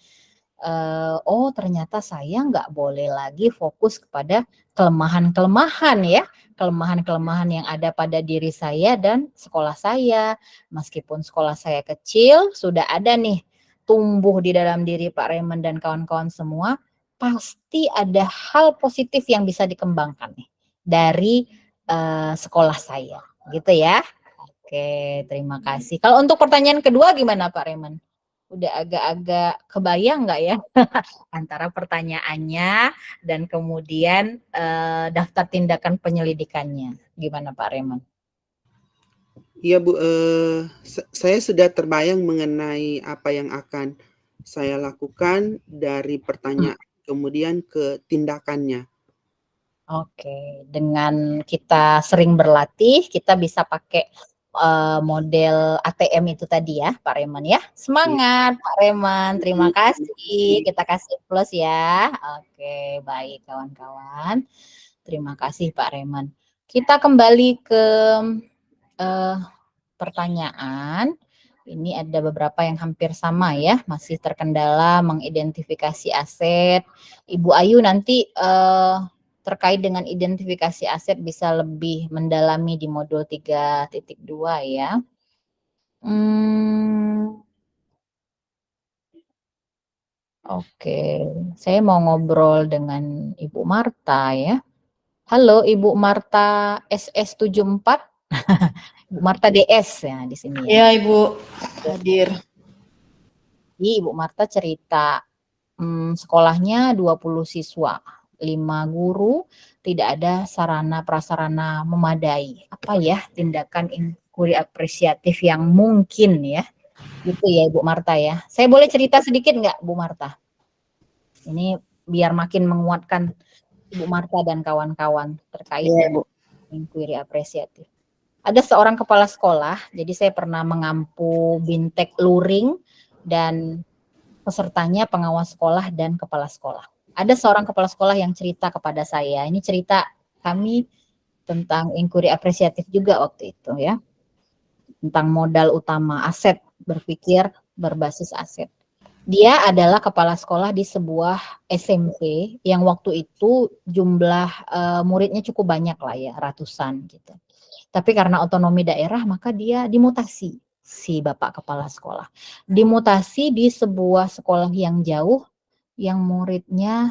Oh ternyata saya nggak boleh lagi fokus kepada kelemahan-kelemahan ya. Kelemahan-kelemahan yang ada pada diri saya dan sekolah saya. Meskipun sekolah saya kecil, sudah ada nih tumbuh di dalam diri Pak Raymond dan kawan-kawan semua. Pasti ada hal positif yang bisa dikembangkan nih dari sekolah saya, gitu ya. Oke, terima kasih. Kalau untuk pertanyaan kedua gimana Pak Raymond? Udah agak-agak kebayang nggak ya antara pertanyaannya dan kemudian daftar tindakan penyelidikannya? Gimana Pak Raymond? Iya Bu, saya sudah terbayang mengenai apa yang akan saya lakukan dari pertanyaan kemudian ke tindakannya. Oke, dengan kita sering berlatih, kita bisa pakai model ATM itu tadi ya, Pak Raymond ya. Semangat Pak Raymond, terima kasih. Kita kasih plus ya. Oke, baik kawan-kawan. Terima kasih Pak Raymond. Kita kembali ke pertanyaan. Ini ada beberapa yang hampir sama ya, masih terkendala mengidentifikasi aset. Ibu Ayu nanti terkait dengan identifikasi aset bisa lebih mendalami di modul 3.2 ya. Oke, saya mau ngobrol dengan Ibu Marta ya. Halo Ibu Marta SS74. Ibu Marta DS ya di sini ya. Iya Ibu, hadir. Ibu Marta cerita sekolahnya 20 siswa, 5 guru, tidak ada sarana prasarana memadai. Apa ya tindakan inquiry apresiatif yang mungkin ya? Gitu ya Ibu Marta ya. Saya boleh cerita sedikit nggak Bu Marta? Ini biar makin menguatkan Ibu Marta dan kawan-kawan terkait inquiry apresiatif. Ada seorang kepala sekolah, jadi saya pernah mengampu bintek luring dan pesertanya pengawas sekolah dan kepala sekolah. Ada seorang kepala sekolah yang cerita kepada saya, ini cerita kami tentang inquiry apresiatif juga waktu itu ya, tentang modal utama, aset, berpikir berbasis aset. Dia adalah kepala sekolah di sebuah SMP yang waktu itu jumlah muridnya cukup banyak lah ya, ratusan gitu. Tapi karena otonomi daerah maka dia dimutasi, si Bapak kepala sekolah. Dimutasi di sebuah sekolah yang jauh yang muridnya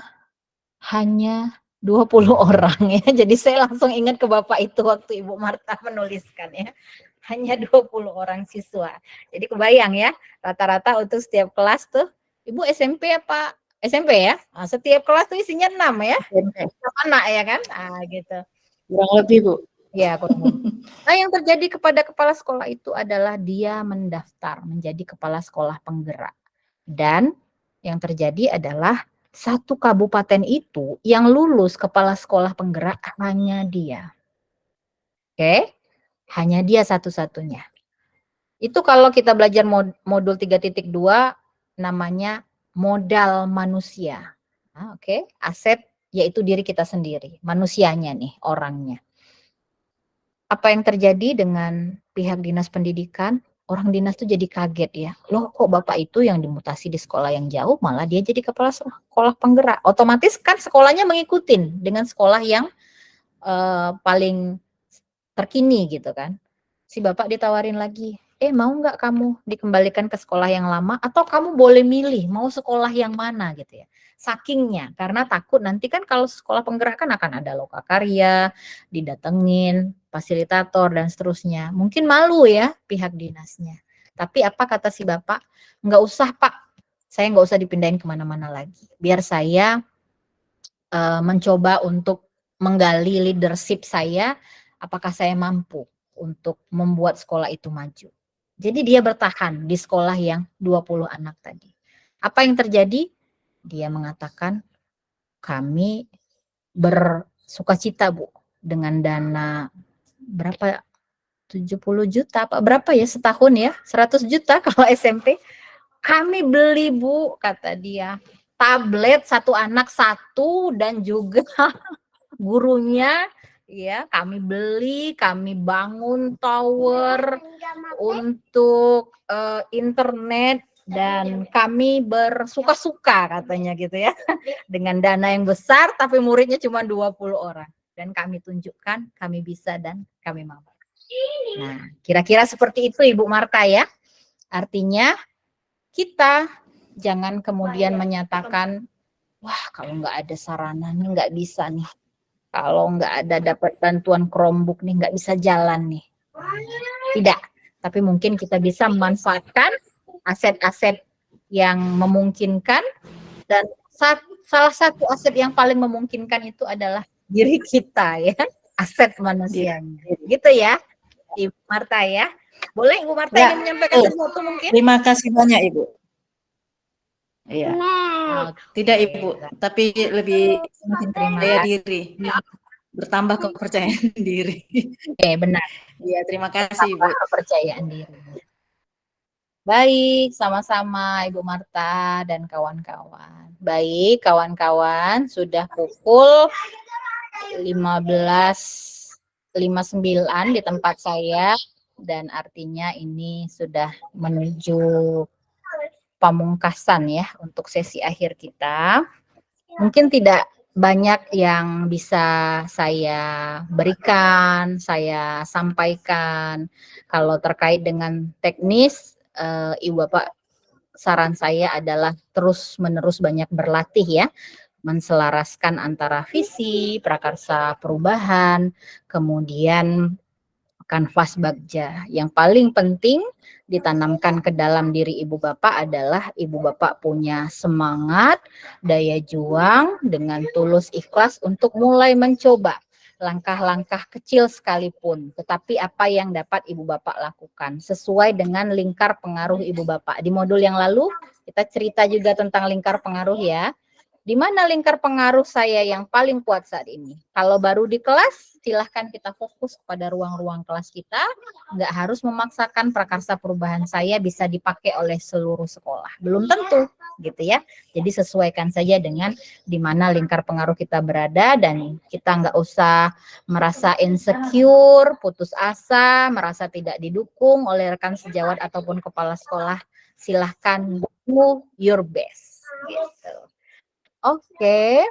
hanya 20 orang ya. Jadi saya langsung ingat ke Bapak itu waktu Ibu Marta menuliskan ya. Hanya 20 orang siswa. Jadi kebayang ya, rata-rata untuk setiap kelas tuh, Ibu SMP apa? SMP ya? Nah, setiap kelas tuh isinya 6 ya. Anak ya kan? Ah gitu. Kurang lebih Bu. Ya, nah yang terjadi kepada kepala sekolah itu adalah dia mendaftar menjadi kepala sekolah penggerak. Dan yang terjadi adalah satu kabupaten itu yang lulus kepala sekolah penggerak hanya dia. Oke, hanya dia satu-satunya. Itu kalau kita belajar modul 3.2 namanya modal manusia. Nah, oke, aset yaitu diri kita sendiri, manusianya nih, orangnya. Apa yang terjadi dengan pihak dinas pendidikan? Orang dinas tuh jadi kaget ya. Loh kok Bapak itu yang dimutasi di sekolah yang jauh malah dia jadi kepala sekolah penggerak. Otomatis kan sekolahnya mengikutin dengan sekolah yang paling terkini gitu kan. Si Bapak ditawarin lagi, mau nggak kamu dikembalikan ke sekolah yang lama atau kamu boleh milih mau sekolah yang mana gitu ya. Sakingnya, karena takut nanti kan kalau sekolah penggerak kan akan ada lokakarya, didatengin, fasilitator dan seterusnya. Mungkin malu ya pihak dinasnya. Tapi apa kata si Bapak? Nggak usah Pak, saya nggak usah dipindahin kemana-mana lagi. Biar saya mencoba untuk menggali leadership saya, apakah saya mampu untuk membuat sekolah itu maju. Jadi dia bertahan di sekolah yang 20 anak tadi. Apa yang terjadi? Dia mengatakan, kami bersukacita Bu, dengan dana berapa, 70 juta, apa berapa ya setahun ya, 100 juta kalau SMP. Kami beli Bu, kata dia, tablet satu anak satu dan juga gurunya ya kami beli, kami bangun tower untuk internet dan kami bersuka-suka katanya gitu ya. Dengan dana yang besar tapi muridnya cuma 20 orang dan kami tunjukkan kami bisa dan kami mampu. Nah, kira-kira seperti itu Ibu Marta ya. Artinya kita jangan kemudian menyatakan wah kalau nggak ada sarana nih nggak bisa nih. Kalau nggak ada dapat bantuan Chromebook nih nggak bisa jalan nih. Tidak, tapi mungkin kita bisa memanfaatkan aset-aset yang memungkinkan dan salah satu aset yang paling memungkinkan itu adalah diri kita ya, aset manusianya. Gitu ya, Ibu Marta ya. Boleh Ibu Marta ingin menyampaikan sesuatu mungkin? Terima kasih banyak Ibu. Iya. Tidak Ibu, tapi lebih percaya diri. Bertambah kepercayaan diri. Benar. Iya, terima kasih Ibu. Kepercayaan diri. Baik, sama-sama Ibu Marta dan kawan-kawan. Baik, kawan-kawan, sudah pukul 15.59 di tempat saya dan artinya ini sudah menuju pamungkasan ya untuk sesi akhir kita. Mungkin tidak banyak yang bisa saya berikan, saya sampaikan. Kalau terkait dengan teknis, Ibu Bapak, saran saya adalah terus-menerus banyak berlatih ya, menselaraskan antara visi, prakarsa perubahan, kemudian kanvas bagja. Yang paling penting ditanamkan ke dalam diri Ibu Bapak adalah Ibu Bapak punya semangat, daya juang dengan tulus ikhlas untuk mulai mencoba langkah-langkah kecil sekalipun, tetapi apa yang dapat Ibu Bapak lakukan sesuai dengan lingkar pengaruh Ibu Bapak. Di modul yang lalu kita cerita juga tentang lingkar pengaruh ya. Di mana lingkar pengaruh saya yang paling kuat saat ini? Kalau baru di kelas, silahkan kita fokus kepada ruang-ruang kelas kita. Nggak harus memaksakan prakarsa perubahan saya bisa dipakai oleh seluruh sekolah. Belum tentu, gitu ya. Jadi sesuaikan saja dengan di mana lingkar pengaruh kita berada, dan kita nggak usah merasa insecure, putus asa, merasa tidak didukung oleh rekan sejawat ataupun kepala sekolah. Silahkan do your best, gitu. Oke,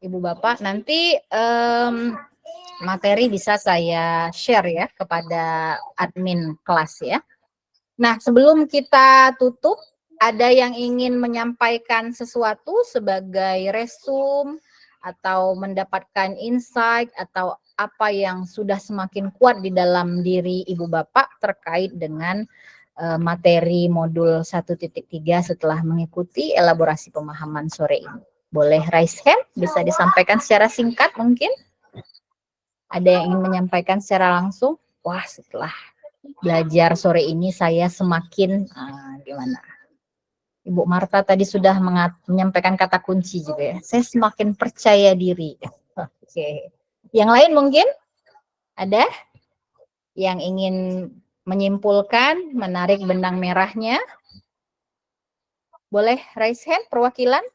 Ibu Bapak, nanti materi bisa saya share ya kepada admin kelas ya. Nah, sebelum kita tutup, ada yang ingin menyampaikan sesuatu sebagai resum atau mendapatkan insight atau apa yang sudah semakin kuat di dalam diri Ibu Bapak terkait dengan materi modul 1.3 setelah mengikuti elaborasi pemahaman sore ini. Boleh raise hand, bisa disampaikan secara singkat mungkin? Ada yang ingin menyampaikan secara langsung? Wah, setelah belajar sore ini saya semakin, gimana? Ibu Marta tadi sudah menyampaikan kata kunci juga ya. Saya semakin percaya diri. Oke. Yang lain mungkin? Ada? Yang ingin menyimpulkan, menarik benang merahnya? Boleh raise hand perwakilan?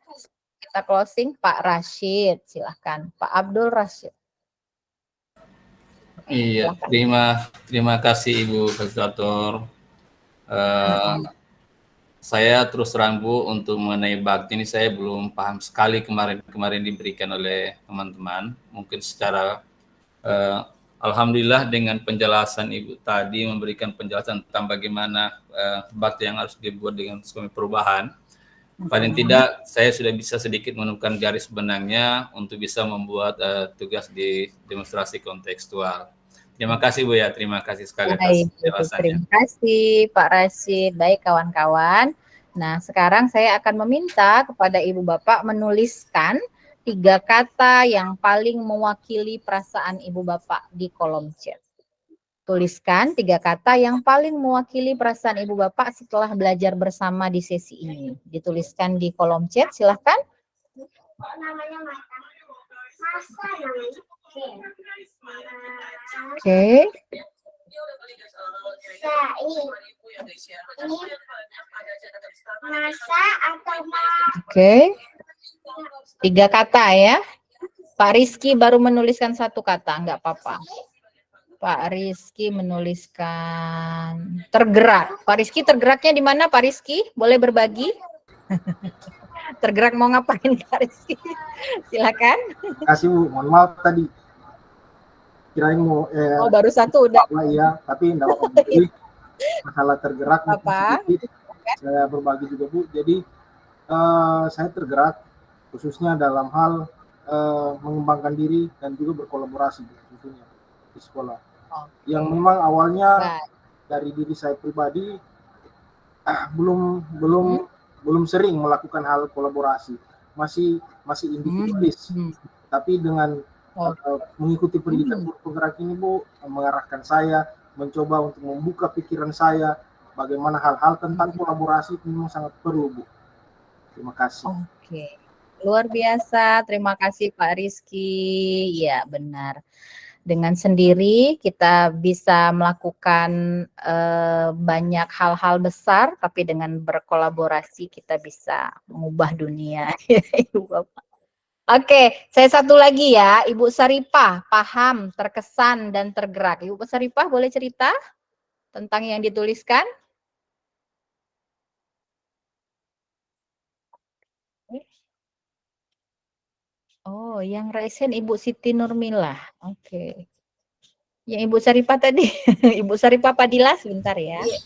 Kita closing. Pak Rashid, silahkan. Pak Abdul Rashid. Iya, terima kasih Ibu Fasilitator. Saya terus terang Bu, untuk mengenai bakti ini saya belum paham sekali kemarin diberikan oleh teman-teman. Mungkin secara alhamdulillah dengan penjelasan Ibu tadi memberikan penjelasan tentang bagaimana bakti yang harus dibuat dengan skema perubahan. Paling tidak saya sudah bisa sedikit menemukan garis benangnya untuk bisa membuat tugas di demonstrasi kontekstual. Terima kasih Bu ya, terima kasih sekali atas penjelasannya. Terima kasih Pak Rashid. Baik kawan-kawan. Nah, sekarang saya akan meminta kepada Ibu Bapak menuliskan 3 kata yang paling mewakili perasaan Ibu Bapak di kolom chat. Tuliskan 3 kata yang paling mewakili perasaan Ibu Bapak setelah belajar bersama di sesi ini. Dituliskan di kolom chat, silahkan. Oke. Oke. 3 kata ya. Pak Rizky baru menuliskan 1 kata, enggak apa-apa. Pak Rizky menuliskan tergerak. Pak Rizky tergeraknya di mana Pak Rizky? Boleh berbagi? Tergerak mau ngapain Pak Rizky? Silakan. Kasih Bu, mohon maaf tadi. Kirain mau oh baru 1 udah. Iya, tapi enggak apa-apa. Jadi masalah tergerak apa? Saya berbagi juga Bu. Jadi saya tergerak khususnya dalam hal mengembangkan diri dan juga berkolaborasi tentunya di sekolah. Yang memang awalnya dari diri saya pribadi belum sering melakukan hal kolaborasi, masih individualis. Tapi dengan mengikuti pendidikan guru penggerak ini Bu, mengarahkan saya mencoba untuk membuka pikiran saya bagaimana hal-hal tentang kolaborasi itu memang sangat perlu Bu. Terima kasih. Oke. Luar biasa, terima kasih Pak Rizky. Ya benar. Dengan sendiri kita bisa melakukan banyak hal-hal besar, tapi dengan berkolaborasi kita bisa mengubah dunia. Oke, saya satu lagi ya, Ibu Saripah, paham, terkesan, dan tergerak. Ibu Saripah boleh cerita tentang yang dituliskan? Oh, yang raise hand Ibu Siti Nurmilah. Oke. Yang Ibu Saripah tadi, Ibu Saripah Padilla sebentar ya. Iya.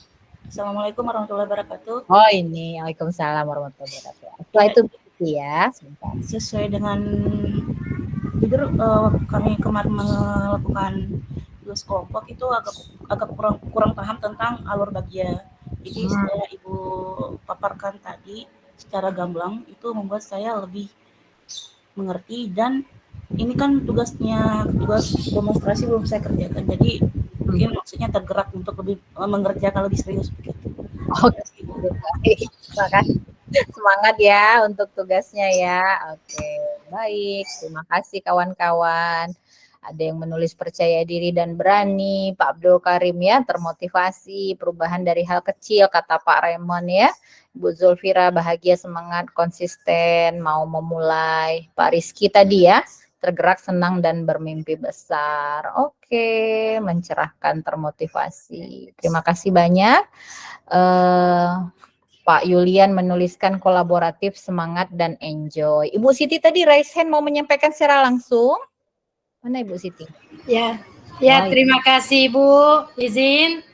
Assalamualaikum warahmatullahi wabarakatuh. Oh ini, Waalaikumsalam warahmatullahi wabarakatuh. Setelah itu ya, sebentar. Sesuai dengan jujur kami kemarin melakukan tugas kelompok itu agak kurang paham tentang alur bagia. Jadi setelah Ibu paparkan tadi secara gamblang itu membuat saya lebih mengerti, dan ini kan tugas demonstrasi belum saya kerjakan, jadi mungkin maksudnya tergerak untuk lebih mengerjakan lebih serius begitu. Oke, baik. Terima kasih. Semangat ya untuk tugasnya ya. Oke, baik. Terima kasih kawan-kawan. Ada yang menulis percaya diri dan berani, Pak Abdul Karim ya, termotivasi, perubahan dari hal kecil, kata Pak Raymond ya. Bu Zulfira bahagia, semangat, konsisten, mau memulai. Pak Rizky tadi ya, tergerak, senang, dan bermimpi besar. Oke, mencerahkan, termotivasi. Terima kasih banyak. Pak Yulian menuliskan kolaboratif, semangat, dan enjoy. Ibu Siti tadi raise hand mau menyampaikan secara langsung. Mana Ibu Siti? Ya, terima kasih Bu. Izin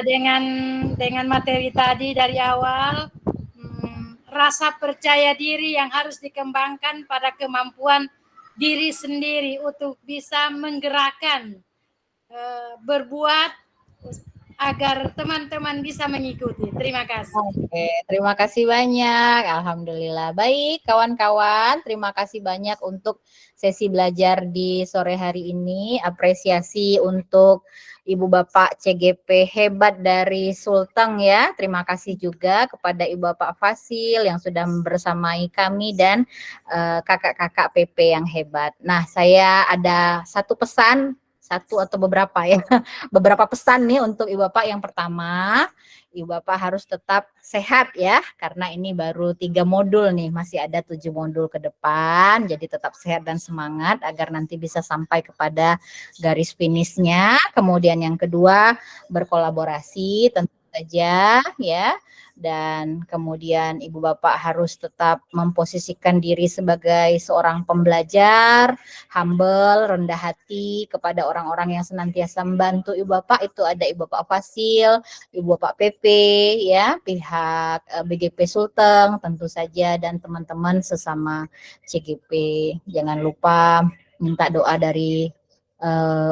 dengan materi tadi dari awal, rasa percaya diri yang harus dikembangkan pada kemampuan diri sendiri untuk bisa menggerakkan, berbuat agar teman-teman bisa mengikuti. Terima kasih. Oke, terima kasih banyak. Alhamdulillah. Baik, kawan-kawan, terima kasih banyak untuk sesi belajar di sore hari ini. Apresiasi untuk Ibu Bapak CGP hebat dari Sulteng ya. Terima kasih juga kepada Ibu Bapak Fasil yang sudah bersamai kami dan kakak-kakak PP yang hebat. Nah, saya ada satu pesan, satu atau beberapa ya, beberapa pesan nih untuk Ibu Bapak. Yang pertama, Ibu Bapak harus tetap sehat ya, karena ini baru 3 modul nih, masih ada 7 modul ke depan, jadi tetap sehat dan semangat agar nanti bisa sampai kepada garis finishnya. Kemudian yang kedua, berkolaborasi tentu saja ya, dan kemudian Ibu Bapak harus tetap memposisikan diri sebagai seorang pembelajar, humble, rendah hati kepada orang-orang yang senantiasa membantu Ibu Bapak. Itu ada Ibu Bapak Fasil, Ibu Bapak PP ya, pihak BGP Sulteng tentu saja, dan teman-teman sesama CGP. Jangan lupa minta doa dari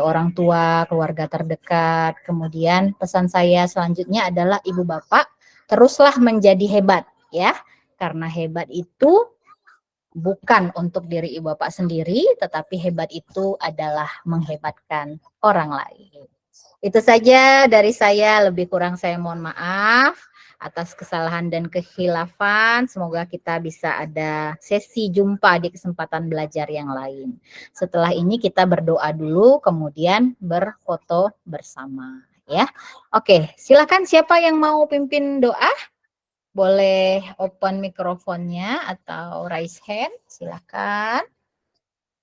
orang tua, keluarga terdekat. Kemudian pesan saya selanjutnya adalah Ibu Bapak teruslah menjadi hebat ya, karena hebat itu bukan untuk diri Ibu Bapak sendiri, tetapi hebat itu adalah menghebatkan orang lain. Itu saja dari saya, lebih kurang saya mohon maaf atas kesalahan dan kehilafan. Semoga kita bisa ada sesi jumpa di kesempatan belajar yang lain. Setelah ini kita berdoa dulu, kemudian berfoto bersama ya. Oke, silakan siapa yang mau pimpin doa? Boleh open mikrofonnya atau raise hand, silakan.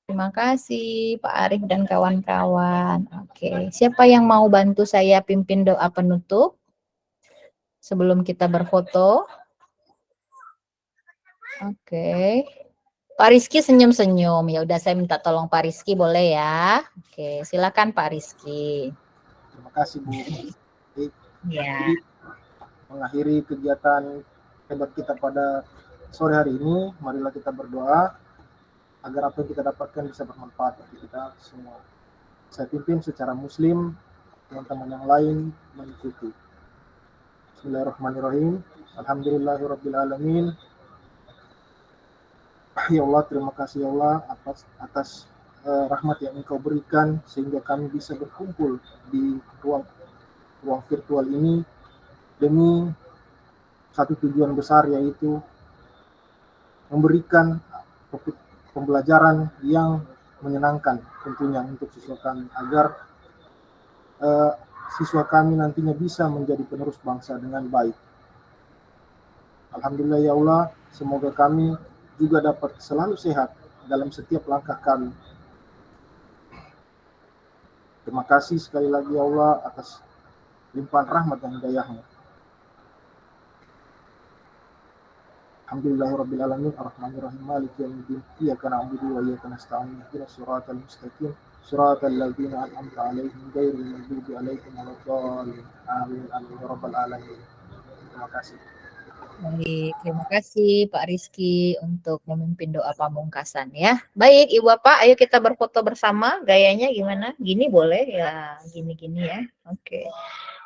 Terima kasih Pak Arif dan kawan-kawan. Oke, siapa yang mau bantu saya pimpin doa penutup sebelum kita berfoto? Oke. Pak Rizky senyum-senyum. Ya udah, saya minta tolong Pak Rizky, boleh ya? Oke, silakan Pak Rizky. Terima kasih Bu. Ya. Jadi mengakhiri kegiatan hebat kita pada sore hari ini, marilah kita berdoa agar apa yang kita dapatkan bisa bermanfaat bagi kita semua. Saya pimpin secara muslim, teman-teman yang lain mengikuti. Bismillahirrahmanirrahim. Alhamdulillahirrabbilalamin. Ya Allah, terima kasih ya Allah atas rahmat yang Engkau berikan sehingga kami bisa berkumpul di ruang virtual ini demi satu tujuan besar, yaitu memberikan pembelajaran yang menyenangkan tentunya untuk siswa kami, agar siswa kami nantinya bisa menjadi penerus bangsa dengan baik. Alhamdulillah ya Allah, semoga kami juga dapat selalu sehat dalam setiap langkah kami. Terima kasih sekali lagi ya Allah atas limpahan rahmat dan hidayah-Mu. Alhamdulillahirabbil alamin arrahmanir rahim maliki yaumiddin iyyaka na'budu wa iyyaka nasta'in ihdinas siratal mustaqim siratal ladzina an'amta 'alaihim ghairil maghdubi 'alaihim waladdallin amin amin ya rabbal alamin. Terima kasih. Baik, terima kasih Pak Rizky untuk memimpin doa pamungkasan ya. Baik, Ibu Bapak, ayo kita berfoto bersama. Gayanya gimana? Gini boleh ya, gini-gini ya. Oke.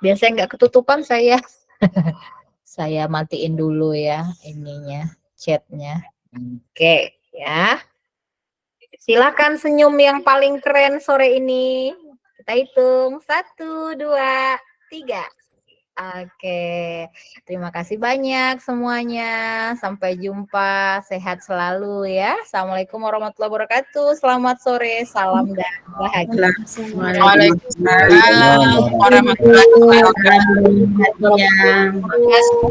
Biar saya nggak ketutupan saya. Saya matiin dulu ya ininya, chatnya. Oke, ya. Silakan senyum yang paling keren sore ini. Kita hitung 1, 2, 3. Oke, terima kasih banyak semuanya. Sampai jumpa, sehat selalu ya. Assalamualaikum warahmatullahi wabarakatuh. Selamat sore, salam dan bahagia. Waalaikumsalam warahmatullahi wabarakatuh. Terima kasih.